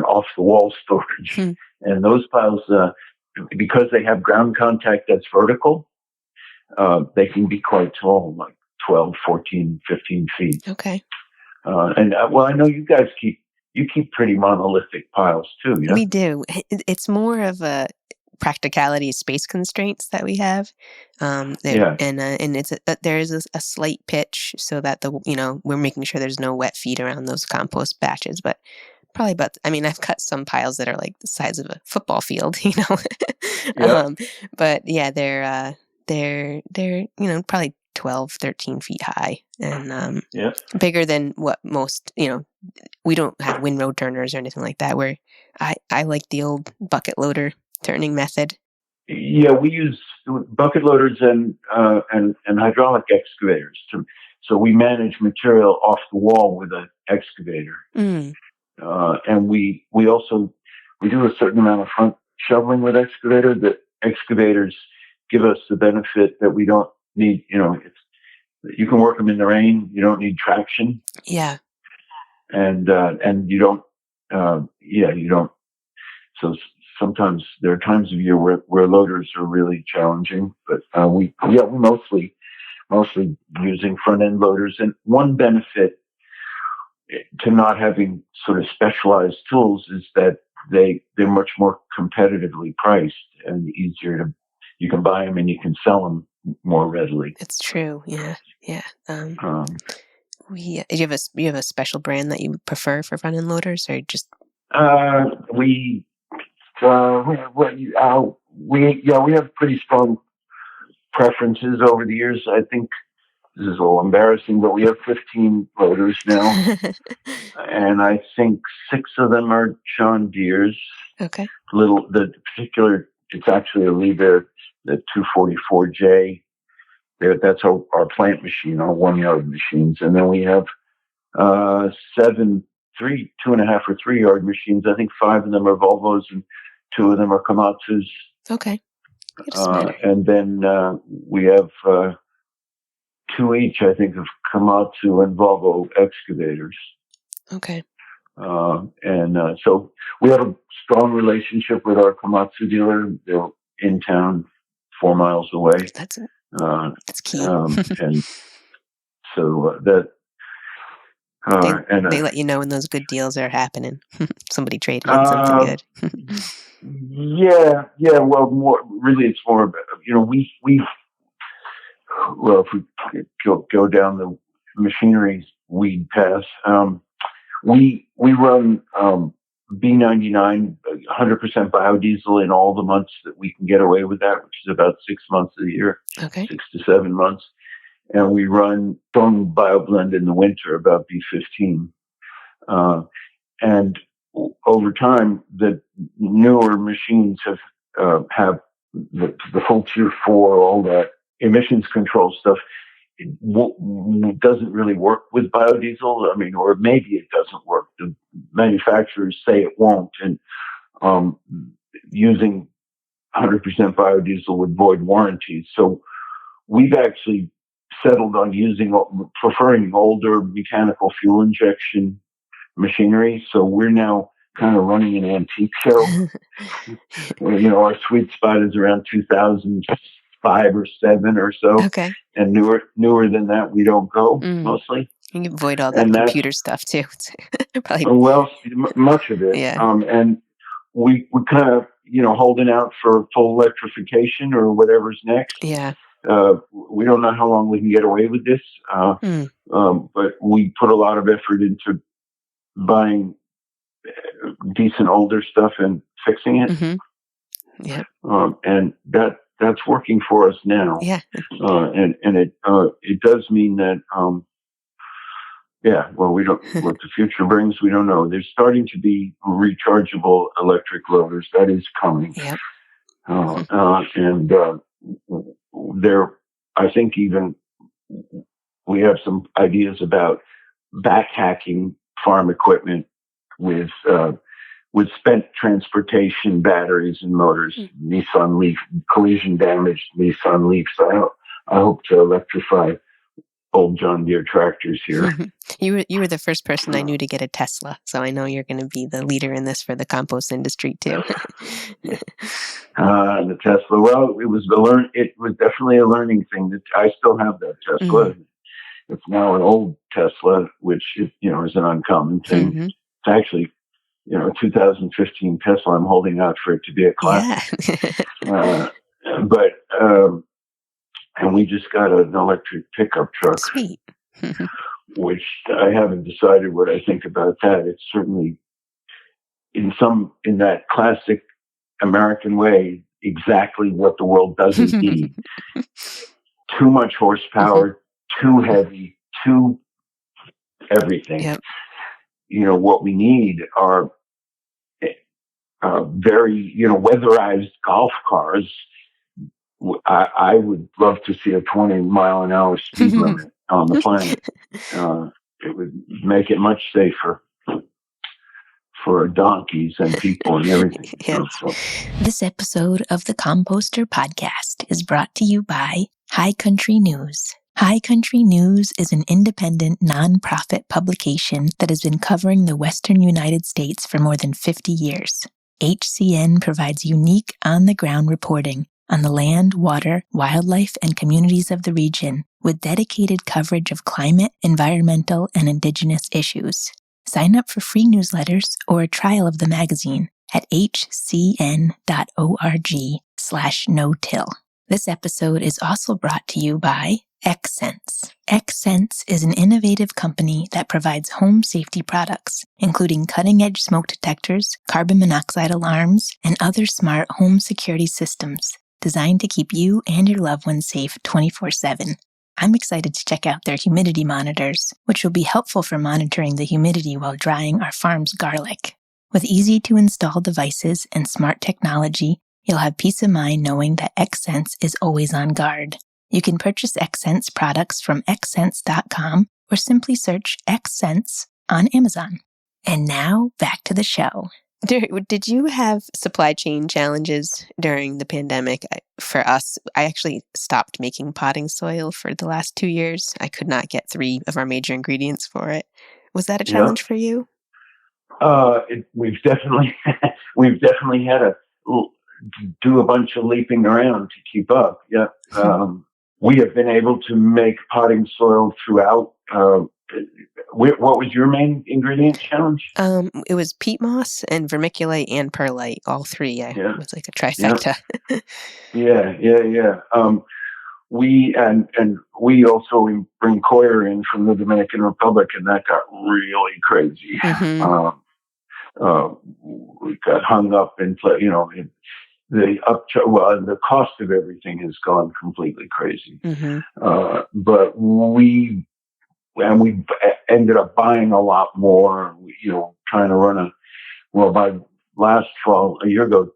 off the wall storage. And those piles, because they have ground contact that's vertical, they can be quite tall, like 12, 14, 15 feet. Okay. I know you guys keep pretty monolithic piles too. Yeah? We do. It's more of a practicality space constraints that we have. And it's there is a slight pitch so that we're making sure there's no wet feet around those compost batches, but probably I've cut some piles that are like the size of a football field, Yep. But yeah, they're probably 12, 13 feet high and bigger than what most, we don't have windrow turners or anything like that, where I like the old bucket loader turning method. Yeah, we use bucket loaders and hydraulic excavators so we manage material off the wall with an excavator. And we do a certain amount of front shoveling with excavator. The excavators give us the benefit that we don't need, you can work them in the rain. You don't need traction. Yeah. And you don't, you don't. So sometimes there are times of year where loaders are really challenging, but we're mostly using front end loaders. And one benefit to not having sort of specialized tools is that they're much more competitively priced and you can buy them and you can sell them more readily. It's true. Yeah. You have a special brand that you prefer for front end loaders, or just? We have pretty strong preferences over the years. I think this is a little embarrassing, but we have 15 loaders now, and I think 6 of them are John Deere's. Okay. It's actually a Liebherr, the 244J. That's our plant machine, our 1 yard machines, and then we have 7 2.5 or 3 yard machines. I think 5 of them are Volvos and 2 of them are Komatsus. Okay. And then we have 2 each, I think, of Komatsu and Volvo excavators. Okay. So we have a strong relationship with our Komatsu dealer. They're in town, 4 miles away. That's key. And so that. They let you know when those good deals are happening. Somebody trading in something good. Yeah. Well, it's more about, if we go down the machinery weed path, We run B99, 100% biodiesel in all the months that we can get away with that, which is about 6 months of the year, Okay. 6 to 7 months. And we run strong bioblend in the winter, about B15. And over time, the newer machines have the full Tier 4, all that emissions control stuff. It doesn't really work with biodiesel. I mean, or maybe it doesn't work. The manufacturers say it won't, and using 100% biodiesel would void warranties. So we've actually settled on preferring older mechanical fuel injection machinery. So we're now kind of running an antique show. Our sweet spot is around 2005 or 7 or so. Okay. And newer than that, we don't go mostly. You can avoid all that computer stuff too. Probably. Well, much of it. Yeah. And we kind of, holding out for full electrification or whatever's next. Yeah. We don't know how long we can get away with this. But we put a lot of effort into buying decent older stuff and fixing it. Mm-hmm. Yeah. And that's working for us now. Yeah. And it does mean that, we don't, what the future brings, we don't know. There's starting to be rechargeable electric loaders. That is coming. Yep. And I think even we have some ideas about back-hacking farm equipment with spent transportation batteries and motors. Nissan Leaf, collision damaged Nissan Leaf. So I hope to electrify old John Deere tractors here. You were the first person I knew to get a Tesla, so I know you're going to be the leader in this for the compost industry too. The Tesla. Well, it was definitely a learning thing. That I still have that Tesla. It's now an old Tesla, which is an uncommon thing. It's actually, 2015 Tesla. I'm holding out for it to be a classic. Yeah. And we just got an electric pickup truck. Sweet. Which I haven't decided what I think about that. It's certainly in that classic American way, exactly what the world doesn't need. Too much horsepower, too heavy, too everything. Yep. What we need are very, weatherized golf cars. I would love to see a 20-mile-an-hour speed limit on the planet. It would make it much safer for donkeys and people and everything. Yeah. This episode of the Composter Podcast is brought to you by High Country News. High Country News is an independent, nonprofit publication that has been covering the Western United States for more than 50 years. HCN provides unique, on-the-ground reporting on the land, water, wildlife, and communities of the region, with dedicated coverage of climate, environmental, and indigenous issues. Sign up for free newsletters or a trial of the magazine at hcn.org/no-till. This episode is also brought to you by Xsense. Xsense is an innovative company that provides home safety products, including cutting-edge smoke detectors, carbon monoxide alarms, and other smart home security systems designed to keep you and your loved ones safe 24/7. I'm excited to check out their humidity monitors, which will be helpful for monitoring the humidity while drying our farm's garlic. With easy-to-install devices and smart technology, you'll have peace of mind knowing that Xsense is always on guard. You can purchase Xsense products from xsense.com or simply search Xsense on Amazon. And now, back to the show. Did you have supply chain challenges during the pandemic? For us, I actually stopped making potting soil for the last 2 years. I could not get 3 of our major ingredients for it. Was that a challenge for you? We've definitely had to do a bunch of leaping around to keep up. Yeah. We have been able to make potting soil throughout. What was your main ingredient challenge? It was peat moss and vermiculite and perlite, all 3. It was like a trifecta. Yeah. we also bring coir in from the Dominican Republic, and that got really crazy. Mm-hmm. We got hung up in, the cost of everything has gone completely crazy. Mm-hmm. But we ended up buying a lot more, trying to run by last fall, a year ago,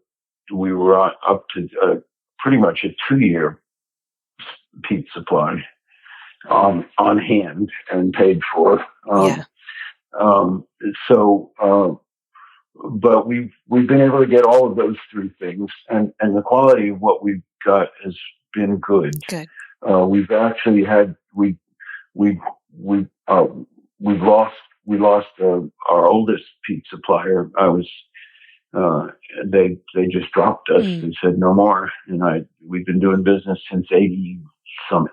we were up to pretty much a 2-year peat supply on hand and paid for. But we've been able to get all of those three things, and the quality of what we've got has been good. We've actually had we lost our oldest peat supplier. They just dropped us and said no more. And we've been doing business since 88 Wow.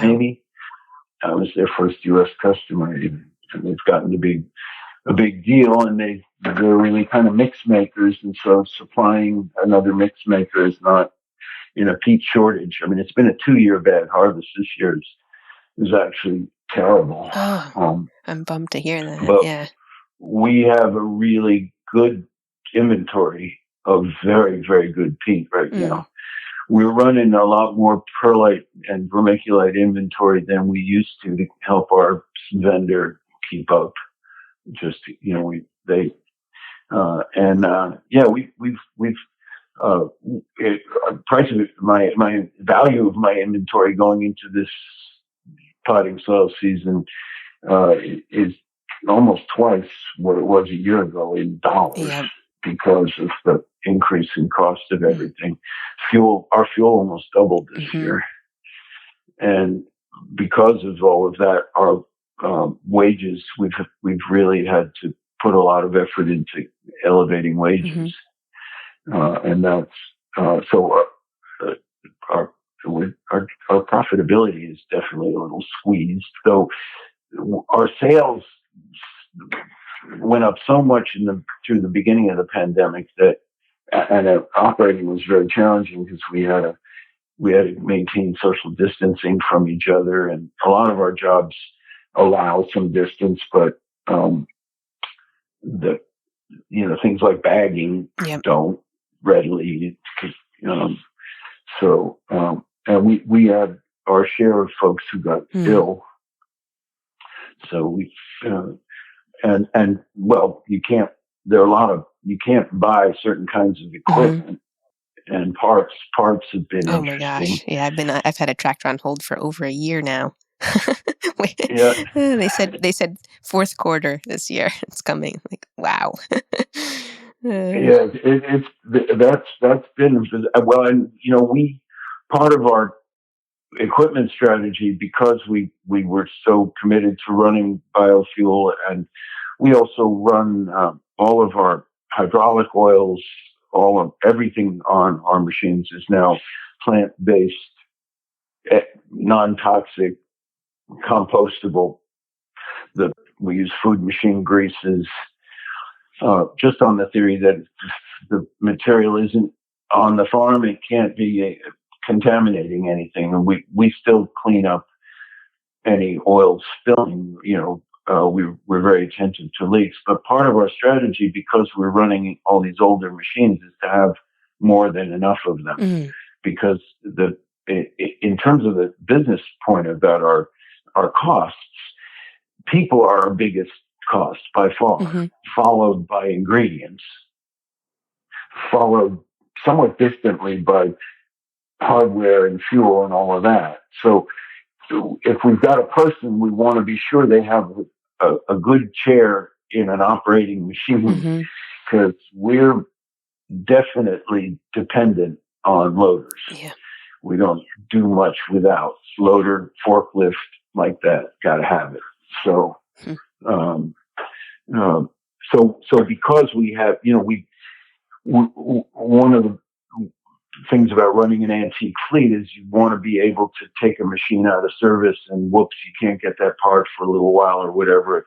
maybe. I was their first U.S. customer, and it's gotten to be a big deal. And they're really kind of mix makers, and so supplying another mix maker is not in a peat shortage. I mean, it's been a 2-year bad harvest. This year is actually terrible. I'm bummed to hear that. But we have a really good inventory of very, very good peat right now. We're running a lot more perlite and vermiculite inventory than we used to help our vendor keep up. Just, we've price of it, my value of my inventory going into this potting soil season is almost twice what it was a year ago in dollars, because of the increase in cost of everything. Our fuel almost doubled this year, and because of all of that, our wages, we've really had to put a lot of effort into elevating wages, and that's so our profitability is definitely a little squeezed. Though our sales went up so much through the beginning of the pandemic and operating was very challenging because we had to maintain social distancing from each other, and a lot of our jobs allow some distance, but things like bagging don't readily. And we had our share of folks who got ill. So you can't. There are a lot of, you can't buy certain kinds of equipment and parts have been interesting. My gosh. Yeah, I've had a tractor on hold for over a year now. They said fourth quarter this year it's coming. Like, wow. That's been well, and part of our equipment strategy, because we were so committed to running biofuel, and we also run all of our hydraulic oils, everything on our machines is now plant-based, non-toxic, compostable. We use food machine greases, just on the theory that the material isn't on the farm, it can't be contaminating anything, and we still clean up any oil spilling. We're very attentive to leaks, but part of our strategy, because we're running all these older machines, is to have more than enough of them, because in terms of the business point about our costs, people are our biggest cost by far, followed by ingredients, followed somewhat distantly by hardware and fuel and all of that. So if we've got a person, we want to be sure they have a good chair in an operating machine, because we're definitely dependent on loaders. We don't do much without loader, forklift, like that. Got to have it. So, so because we have, one of the things about running an antique fleet is you want to be able to take a machine out of service and whoops, you can't get that part for a little while or whatever,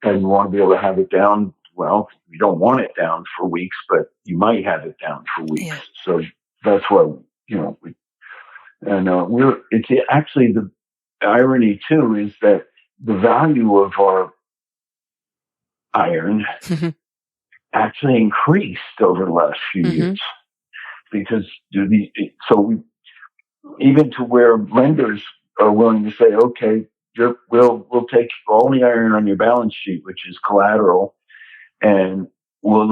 and you want to be able to have it down. Well, you don't want it down for weeks, but you might have it down for weeks. So that's why, And it's actually the irony too is that the value of our iron actually increased over the last few years because even to where lenders are willing to say, okay, we'll take all the iron on your balance sheet, which is collateral, and we'll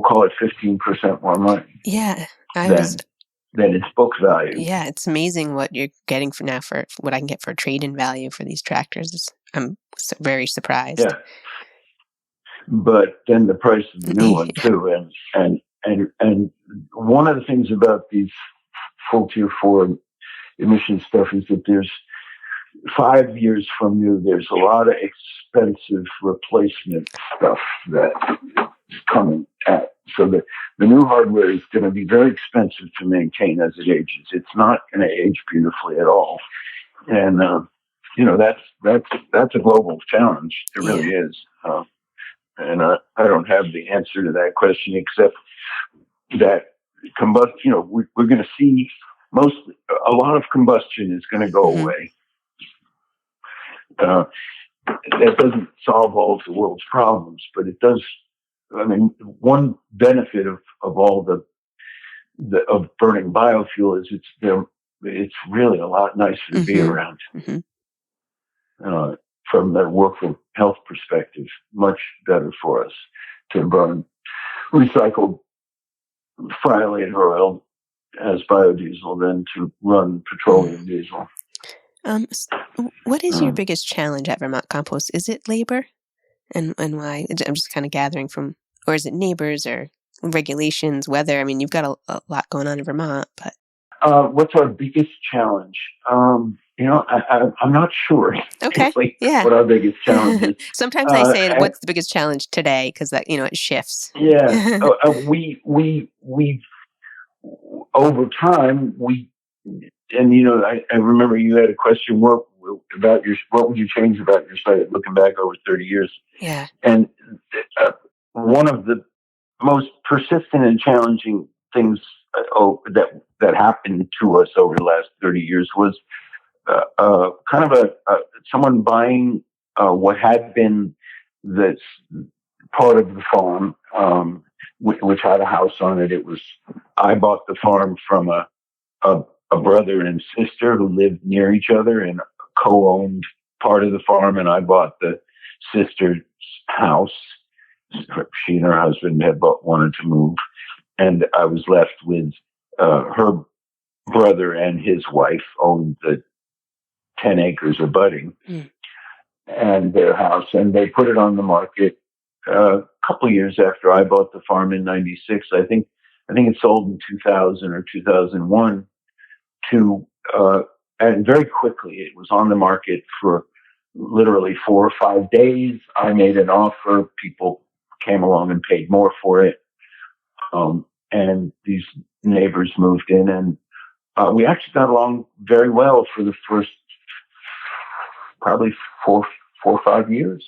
call it 15% more money. Yeah, than its book value. Yeah, it's amazing what you're getting for what I can get for trade-in value for these tractors. I'm very surprised. Yeah, but then the price of the new one too, and one of the things about these full Tier 4 emission stuff is that there's 5 years from new, there's a lot of expensive replacement stuff that is coming at. So the new hardware is going to be very expensive to maintain as it ages. It's not going to age beautifully at all, and that's a global challenge. It really is, and I don't have the answer to that question except that we're going to see a lot of combustion is going to go away. That doesn't solve all of the world's problems, but it does. I mean, one benefit of all of burning biofuel is it's really a lot nicer to be around. From the workforce health perspective, much better for us to burn recycled fry-related oil as biodiesel than to run petroleum diesel. What is your biggest challenge at Vermont Compost? Is it labor? And why? I'm just kind of gathering from, or is it neighbors or regulations, weather? I mean, you've got a lot going on in Vermont, but. What's our biggest challenge? I'm not sure. Okay. Yeah. What our biggest challenge is. Sometimes I say, what's the biggest challenge today? Because that, it shifts. Yeah. We over time, I remember you had a question, what would you change about your site looking back over 30 years? Yeah. And one of the most persistent and challenging things that happened to us over the last 30 years was kind of someone buying what had been this part of the farm, which had a house on it. I bought the farm from a brother and sister who lived near each other and co-owned part of the farm, and I bought the sister's house. She and her husband had wanted to move, and I was left with her brother and his wife owned the 10 acres abutting and their house, and they put it on the market a couple of years after I bought the farm in '96. I think it sold in 2000 or 2001 and very quickly it was on the market for literally 4 or 5 days. I made an offer. People came along and paid more for it. And these neighbors moved in, and we actually got along very well for the first probably 4 or 5 years.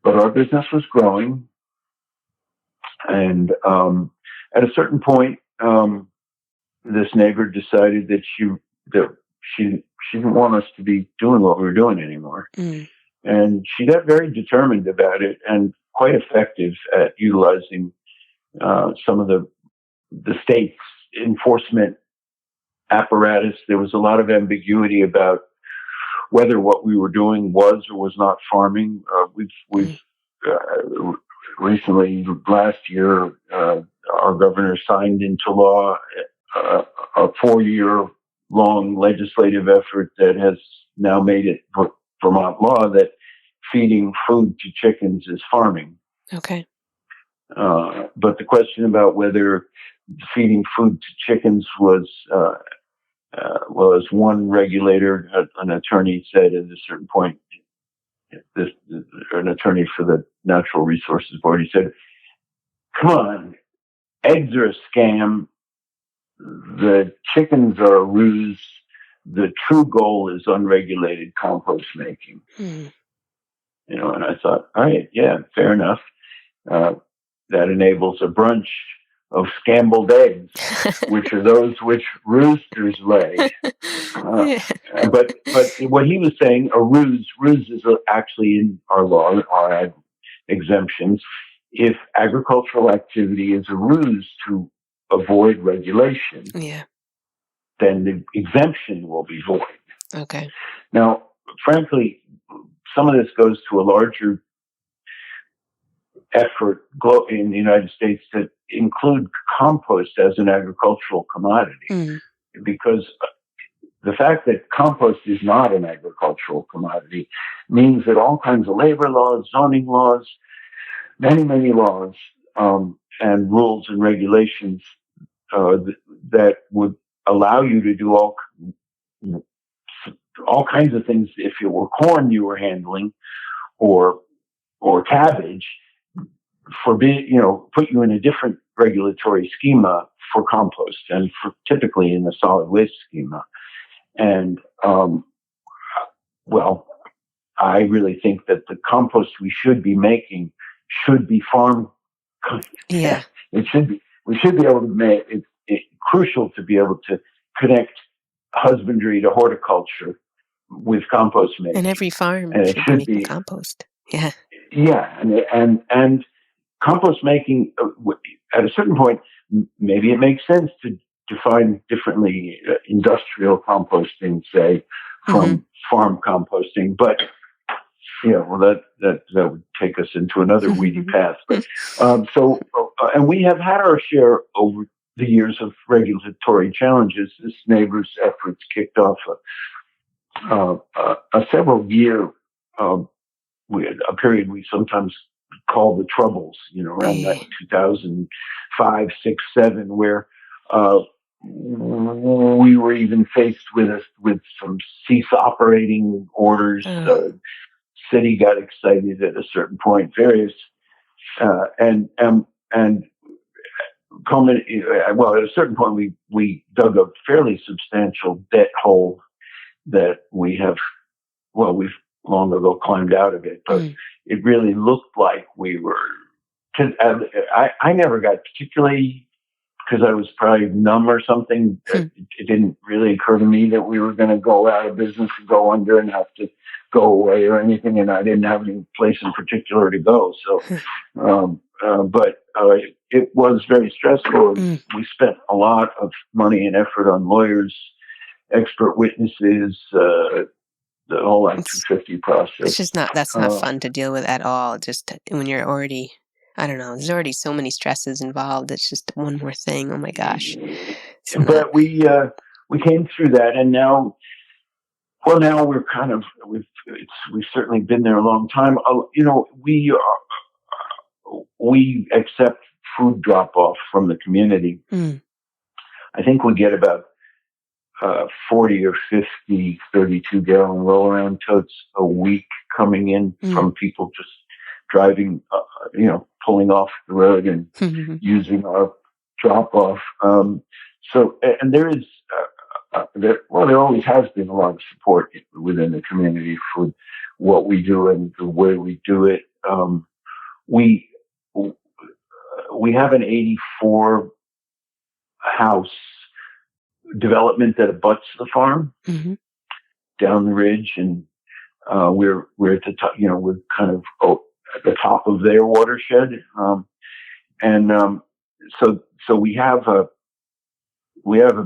But our business was growing, and at a certain point, this neighbor decided that she didn't want us to be doing what we were doing anymore. And she got very determined about it and quite effective at utilizing some of the state's enforcement apparatus. There was a lot of ambiguity about whether what we were doing was or was not farming. We've recently, last year, our governor signed into law a 4-year-long legislative effort that has now made it Vermont law that feeding food to chickens is farming. Okay. But the question about whether feeding food to chickens was one regulator, an attorney said at a certain point, an attorney for the Natural Resources Board, he said, "Come on, eggs are a scam. The chickens are a ruse. The true goal is unregulated compost making." And I thought, all right, yeah, fair enough. That enables a brunch scrambled eggs, which are those which roosters lay. But what he was saying, a ruse is actually in our law, our exemptions. If agricultural activity is a ruse to avoid regulation, then the exemption will be void. Okay. Now, frankly, some of this goes to a larger effort in the United States to include compost as an agricultural commodity, because the fact that compost is not an agricultural commodity means that all kinds of labor laws, zoning laws, many laws, and rules and regulations that would allow you to do all kinds of things. If it were corn you were handling, or cabbage, put you in a different regulatory schema for compost and for typically in the solid waste schema. And I really think that the compost we should be making should be farm. Yeah, it should be. We should be able to make it. It's crucial to be able to connect husbandry to horticulture with compost making. And every farm should be making compost. Yeah. Yeah, and compost making at a certain point, maybe it makes sense to define differently industrial composting, say, from farm composting. But that would take us into another weedy path. But and we have had our share over the years of regulatory challenges. This neighbor's efforts kicked off a several-year a period we sometimes call the Troubles, around that 2005, 6, 7, where we were even faced with some cease operating orders. City got excited at a certain point. Various and at a certain point we dug a fairly substantial debt hole that we've long ago climbed out of it, but it really looked like we were. I never got particularly, because I was probably numb or something. It didn't really occur to me that we were going to go out of business and go under and have to go away or anything, and I didn't have any place in particular to go. So, but it was very stressful. We spent a lot of money and effort on lawyers, expert witnesses, the whole Act 250 process. It's just that's not fun to deal with at all. Just when you're already, I don't know, there's already so many stresses involved. It's just one more thing. Oh my gosh. But we came through that, and now we're kind of, we've certainly been there a long time. We accept food drop off from the community. I think we get about 40 or 50 32-gallon roll-around totes a week coming in from people just driving, pulling off the road and using our drop-off. And there is, there always has been a lot of support within the community for what we do and the way we do it. We have an 84 house development that abuts the farm down the ridge, and we're at the top. We're kind of at the top of their watershed, so we have a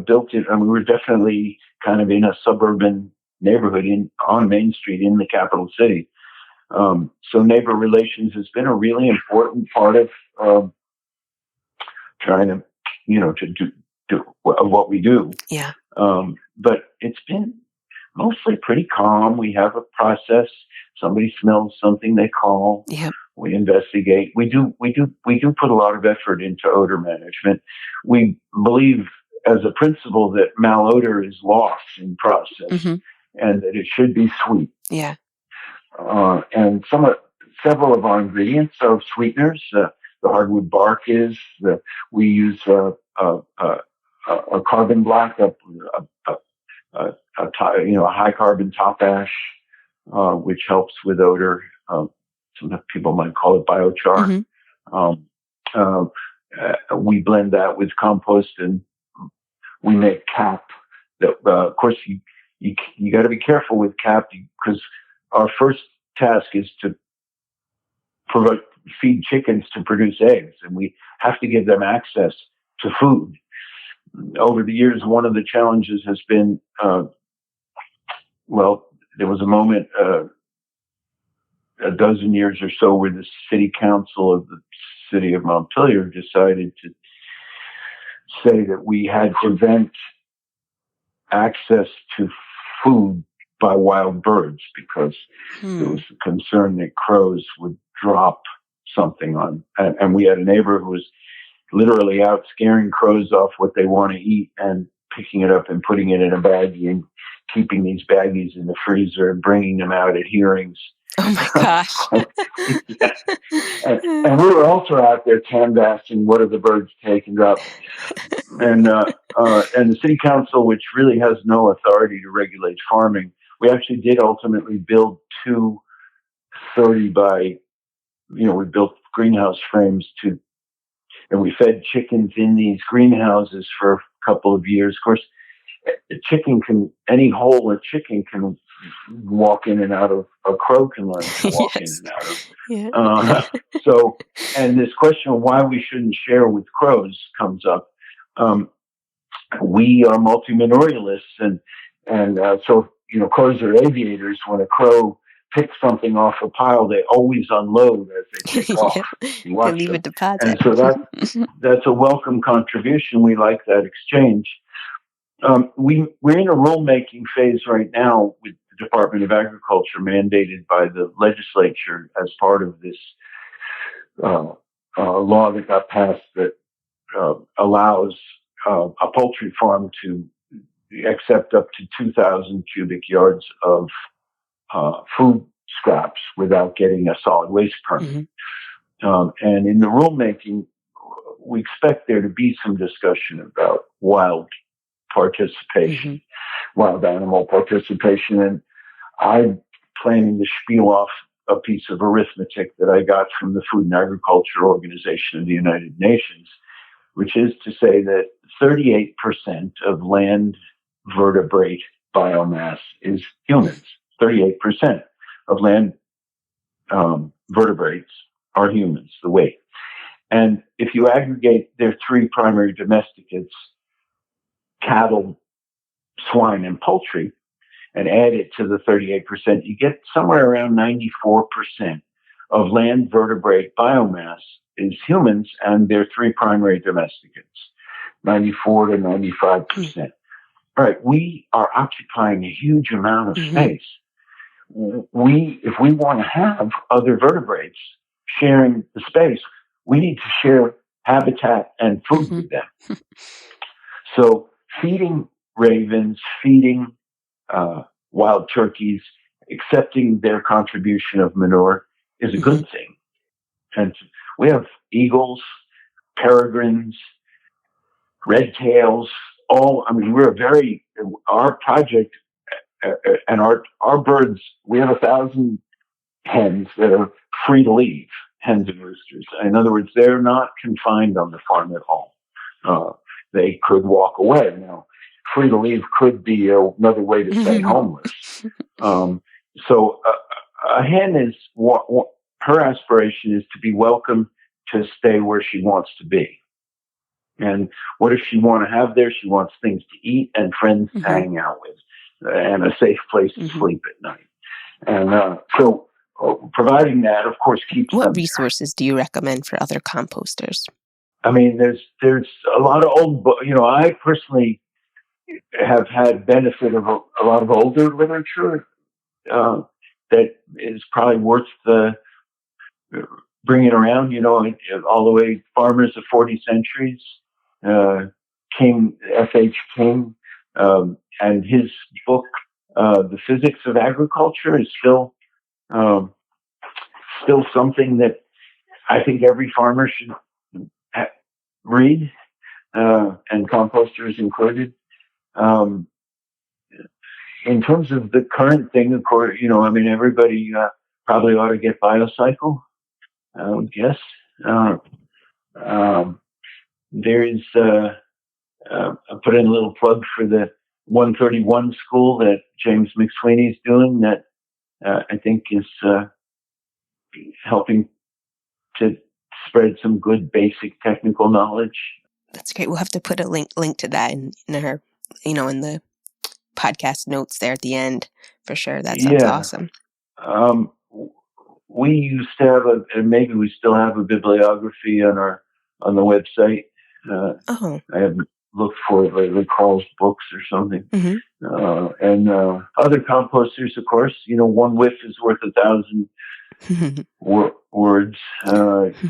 built-in. I mean, we're definitely kind of in a suburban neighborhood on Main Street in the capital city. So neighbor relations has been a really important part of trying to do what we do. Yeah. But it's been mostly pretty calm. We have a process. Somebody smells something, they call. Yep. We investigate. We do put a lot of effort into odor management. We believe as a principle that malodor is lost in process and that it should be sweet. Yeah. And several of our ingredients are sweeteners. The hardwood bark is. We use a carbon black, a high carbon top ash, which helps with odor. Some people might call it biochar. we blend that with compost, and we make cap. That of course you got to be careful with cap, because our first task is to feed chickens to produce eggs, and we have to give them access to food. Over the years, one of the challenges has been, there was a moment a dozen years or so where the city council of the city of Montpelier decided to say that we had to prevent access to food by wild birds, because there was a concern that crows would drop something on. And we had a neighbor who was literally out scaring crows off what they want to eat and picking it up and putting it in a baggie and keeping these baggies in the freezer and bringing them out at hearings. Oh my gosh. Yeah. And we were also out there canvassing what are the birds take and drop. And the city council, which really has no authority to regulate farming, we actually did ultimately build 2 30 by, we built greenhouse frames and we fed chickens in these greenhouses for a couple of years. Of course, any hole a chicken can walk in and out of, a crow can learn to walk in and out of. Yeah. And this question of why we shouldn't share with crows comes up. We are multi-manorialists, and so crows are aviators. When a crow picks something off a pile, they always unload as they take off. You can leave a deposit. And so that's a welcome contribution. We like that exchange. We're in a rulemaking phase right now with the Department of Agriculture, mandated by the legislature as part of this law that got passed that allows a poultry farm to accept up to 2,000 cubic yards of food scraps without getting a solid waste permit. And in the rulemaking, we expect there to be some discussion about wild participation, wild animal participation. And I'm planning to spiel off a piece of arithmetic that I got from the Food and Agriculture Organization of the United Nations, which is to say that 38% of land vertebrate biomass is humans. 38% of land vertebrates are humans, the weight. And if you aggregate their 3 primary domesticates, cattle, swine, and poultry, and add it to the 38%, you get somewhere around 94% of land vertebrate biomass is humans and their 3 primary domesticates, 94 to 95%. All right, we are occupying a huge amount of space. If we want to have other vertebrates sharing the space, we need to share habitat and food with them. So feeding ravens, feeding wild turkeys, accepting their contribution of manure is a good thing. And we have eagles, peregrines, red tails, our project and our birds, we have 1,000 hens that are free to leave, hens and roosters. In other words, they're not confined on the farm at all. They could walk away. Now, free to leave could be another way to say homeless. So a hen is, her aspiration is to be welcome to stay where she wants to be. And what does she want to have there? She wants things to eat and friends to hang out with, and a safe place to sleep at night. And so providing that, of course, keeps What them resources do you recommend for other composters? I mean, there's a lot of old, I personally have had benefit of a lot of older literature that is probably worth the bringing around, all the way Farmers of 40 Centuries, King, F.H. King, and his book, The Physics of Agriculture, is still something that I think every farmer should read, and composters included. In terms of the current thing, of course, everybody probably ought to get BioCycle, I would guess. there's I put in a little plug for the 131 school that James McSweeney's doing that I think is helping to spread some good basic technical knowledge. That's great. We'll have to put a link to that in her, in the podcast notes there at the end for sure. That sounds awesome. We used to have and maybe we still have a bibliography on the website. I haven't looked for it lately, Karl's books or something. Mm-hmm. And other composters, of course, one whiff is worth 1,000 words.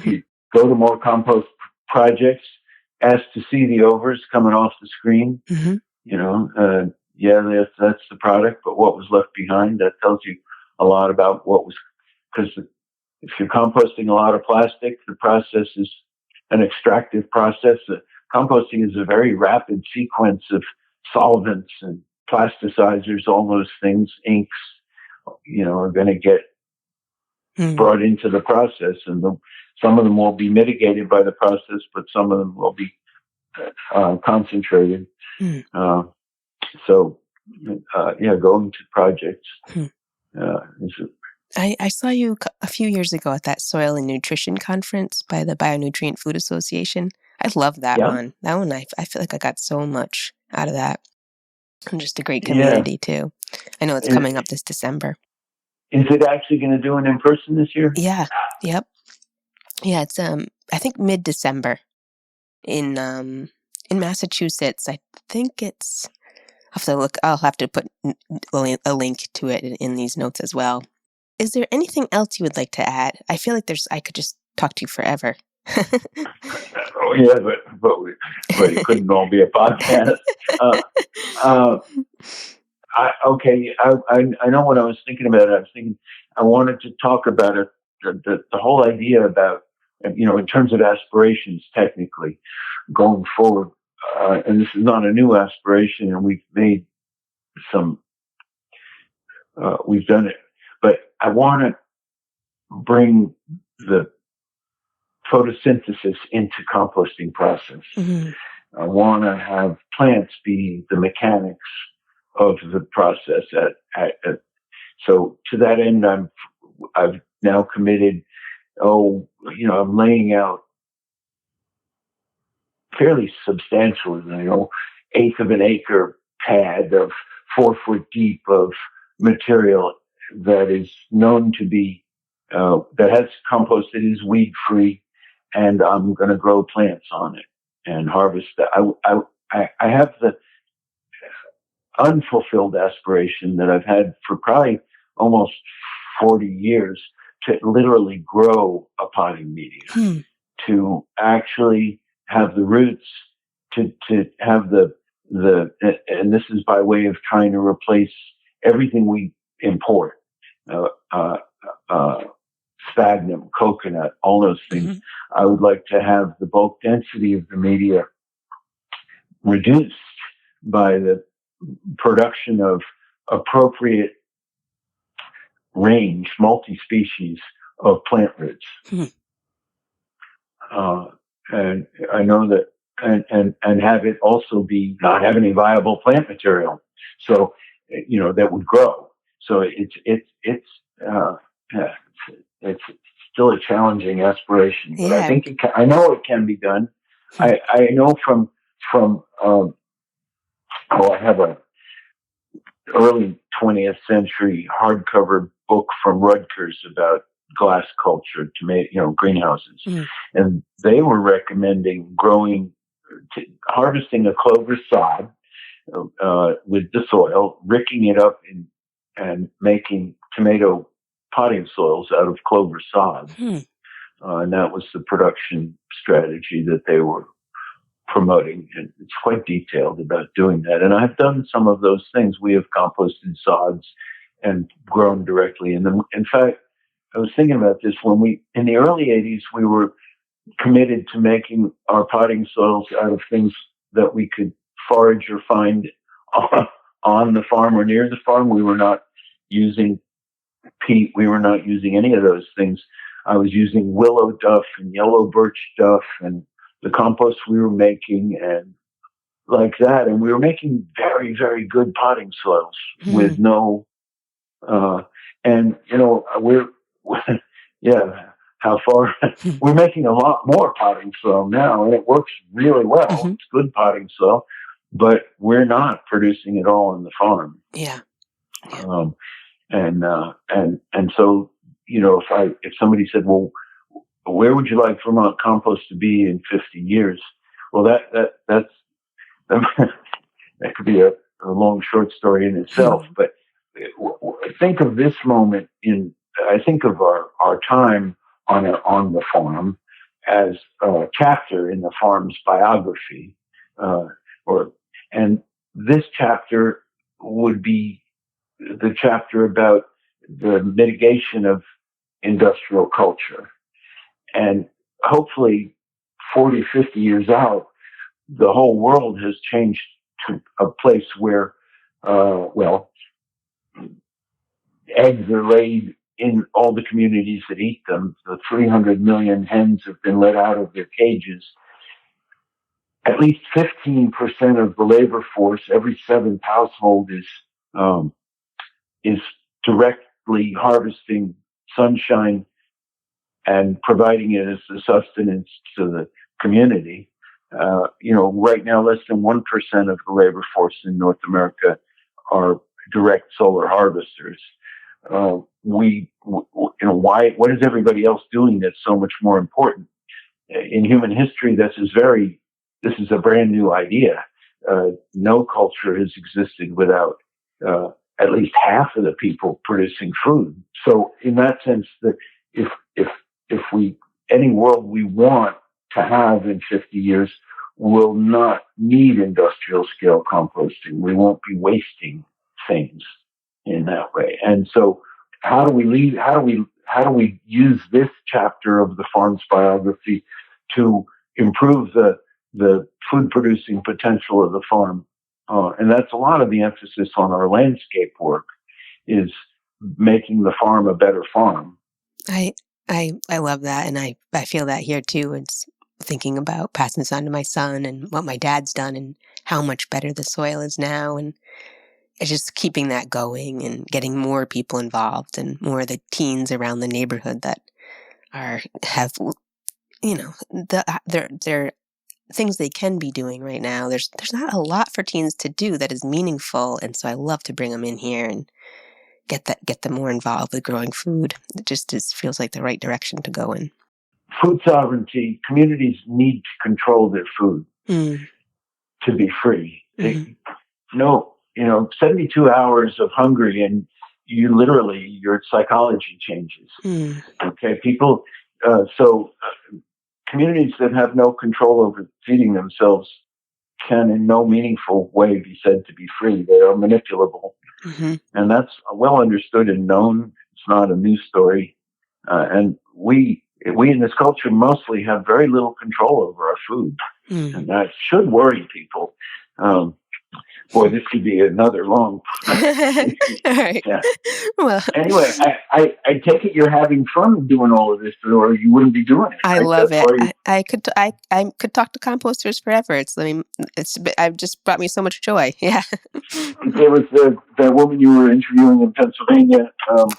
You go to more compost projects, ask to see the overs coming off the screen. Mm-hmm. That's the product, but what was left behind, that tells you a lot about what was, because if you're composting a lot of plastic, the process is an extractive process. Composting is a very rapid sequence of solvents and plasticizers, all those things, inks, are going to get brought into the process, and some of them will be mitigated by the process, but some of them will be concentrated. Going to projects. I saw you a few years ago at that Soil and Nutrition Conference by the Bionutrient Food Association. I love that one. That one, I feel like I got so much out of that. And just a great community, too. I know it's coming up this December. Is it actually going to do it in person this year? Yeah. Yep. Yeah, it's I think mid-December in Massachusetts. I think it's, I'll have to put a link to it in these notes as well. Is there anything else you would like to add? I feel like I could just talk to you forever. Oh yeah, but it couldn't all be a podcast. I know what I was thinking about. I wanted to talk about it, the whole idea about, in terms of aspirations technically going forward. And this is not a new aspiration, and we've made we've done it, but I want to bring the photosynthesis into composting process. Mm-hmm. I want to have plants be the mechanics of the process. So to that end, I've now committed. I'm laying out fairly substantial, 1/8 of an acre pad of 4 foot deep of material that is known to be that has compost that is weed free, and I'm going to grow plants on it and harvest that. I have the unfulfilled aspiration that I've had for probably almost 40 years to literally grow a potting medium, to actually have the roots, to have the and this is by way of trying to replace everything we import, sphagnum, coconut, all those things. Mm-hmm. I would like to have the bulk density of the media reduced by the production of appropriate range, multi-species of plant roots. Mm-hmm. And I know that, and have it also be not have any viable plant material. So, that would grow. So it's still a challenging aspiration, but I think I know it can be done. I know from I have a early 20th century hardcover book from Rutgers about glass culture, greenhouses, and they were recommending harvesting a clover sod with the soil, ricking it up and making tomato potting soils out of clover sod. And that was the production strategy that they were promoting. And it's quite detailed about doing that. And I've done some of those things. We have composted sods and grown directly in them. In fact, I was thinking about this in the early 80s, we were committed to making our potting soils out of things that we could forage or find on the farm or near the farm. We were not using peat. We were not using any of those things. I was using willow duff and yellow birch duff and the compost we were making and like that. And we were making very, very good potting soils with no, and, we're, yeah, how far we're making a lot more potting soil now, and it works really well. It's good potting soil, but we're not producing it all in the farm. Yeah. And so, if somebody said, well, where would you like Vermont Compost to be in 50 years? Well, that could be a long, short story in itself, but think of this moment I think of our time on the farm as a chapter in the farm's biography, and this chapter would be the chapter about the mitigation of industrial culture. And hopefully 40, 50 years out, the whole world has changed to a place where, eggs are laid in all the communities that eat them. The 300 million hens have been let out of their cages. At least 15% of the labor force, every seventh household, is directly harvesting sunshine and providing it as a sustenance to the community. Right now, less than 1% of the labor force in North America are direct solar harvesters. Why? What is everybody else doing that's so much more important? In human history, this is a brand new idea. No culture has existed without at least half of the people producing food. So, in that sense, that if any world we want to have in 50 years will not need industrial scale composting. We won't be wasting things in that way. And so how do we use this chapter of the farm's biography to improve the food producing potential of the farm? And that's a lot of the emphasis on our landscape work, is making the farm a better farm. I love that. And I feel that here too. It's thinking about passing this on to my son and what my dad's done and how much better the soil is now. And it's just keeping that going and getting more people involved and more of the teens around the neighborhood that have they're things they can be doing right now. There's not a lot for teens to do that is meaningful. And so I love to bring them in here and get them more involved with growing food. It just feels like the right direction to go in. Food sovereignty. Communities need to control their food to be free. 72 hours of hungry and your psychology changes. Okay, people. Communities that have no control over feeding themselves can in no meaningful way be said to be free. They are manipulable. And that's well understood and known. It's not a news story. And we in this culture mostly have very little control over our food. And that should worry people. Boy, this could be another long. All right. Yeah. Well, anyway, I take it you're having fun doing all of this, or you wouldn't be doing it. I right? love That's it. I could talk to composters forever. I've just brought me so much joy. Yeah. There was that woman you were interviewing in Pennsylvania.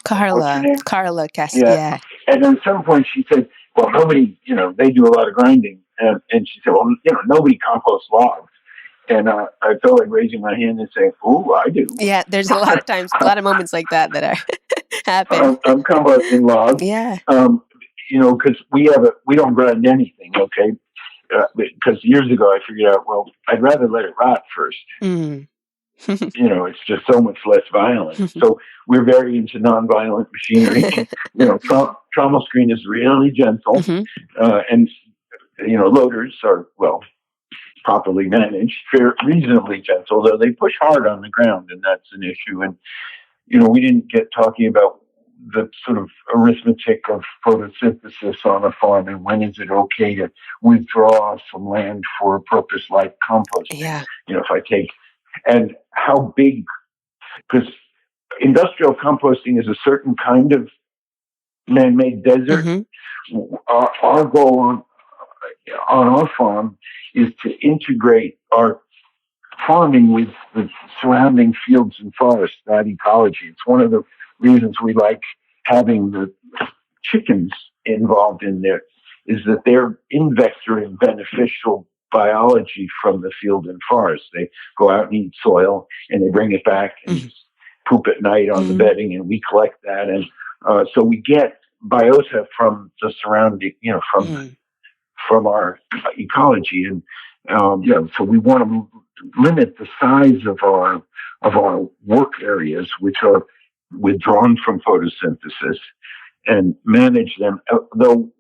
Carla Cass. Yeah. And at some point she said, well, nobody, they do a lot of grinding. And she said, well, nobody composts logs. And I felt like raising my hand and saying, "Oh, I do." Yeah, there's a lot of times, a lot of moments like that are happen. I'm composting logs. Yeah. Because we don't grind anything, okay? Because years ago I figured out, well, I'd rather let it rot first. It's just so much less violent. So we're very into non-violent machinery. Trommel screen is really gentle, and loaders are properly managed, reasonably gentle, though they push hard on the ground, and that's an issue. And, we didn't get talking about the sort of arithmetic of photosynthesis on a farm and when is it okay to withdraw some land for a purpose like composting. Yeah. If I take, and how big, because industrial composting is a certain kind of man-made desert. Our goal on our farm is to integrate our farming with the surrounding fields and forests, that ecology. It's one of the reasons we like having the chickens involved in there, is that they're invectoring beneficial biology from the field and forest. They go out and eat soil, and they bring it back and poop at night on the bedding, and we collect that. And so we get biota from the surrounding, from our ecology. And so we want to limit the size of our work areas, which are withdrawn from photosynthesis, and manage them. Though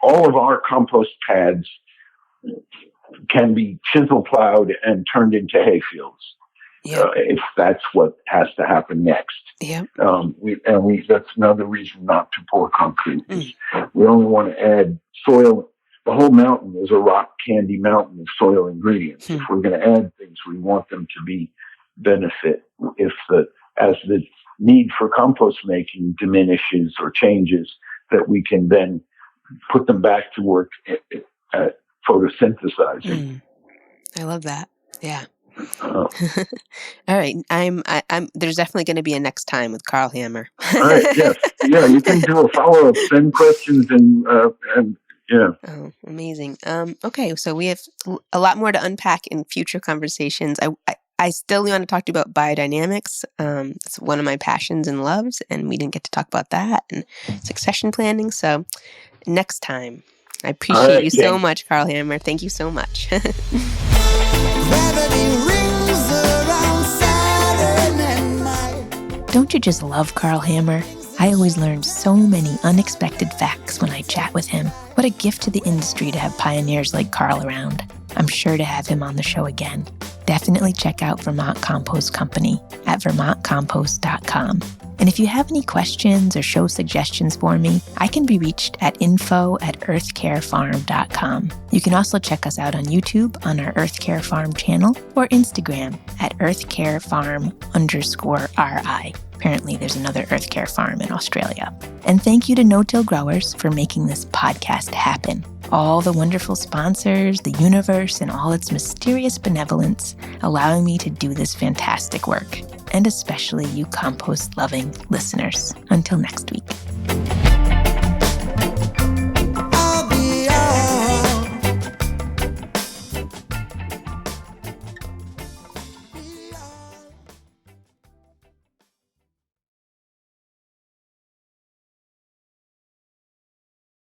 all of our compost pads can be chisel plowed and turned into hay fields, if that's what has to happen next. That's another reason not to pour concrete. We only want to add soil. The whole mountain is a rock candy mountain of soil ingredients. If we're going to add things, we want them to be benefit. As the need for compost making diminishes or changes, that we can then put them back to work at photosynthesizing. I love that. Yeah. All right. I'm there's definitely going to be a next time with Karl Hammer. All right. Yes. Yeah. You can do a follow-up, send questions, and yeah. Oh, amazing. Okay. So we have a lot more to unpack in future conversations. I still want to talk to you about biodynamics. It's one of my passions and loves, and we didn't get to talk about that, and succession planning. So next time. I appreciate you so much, Karl Hammer. Thank you so much. Don't you just love Karl Hammer? I always learn so many unexpected facts when I chat with him. What a gift to the industry to have pioneers like Karl around. I'm sure to have him on the show again. Definitely check out Vermont Compost Company at VermontCompost.com. And if you have any questions or show suggestions for me, I can be reached at info@earthcarefarm.com. You can also check us out on YouTube on our Earth Care Farm channel, or Instagram at earthcarefarm_RI. Apparently there's another Earth Care Farm in Australia. And thank you to No-Till Growers for making this podcast happen. All the wonderful sponsors, the universe, and all its mysterious benevolence, allowing me to do this fantastic work. And especially you compost-loving listeners. Until next week.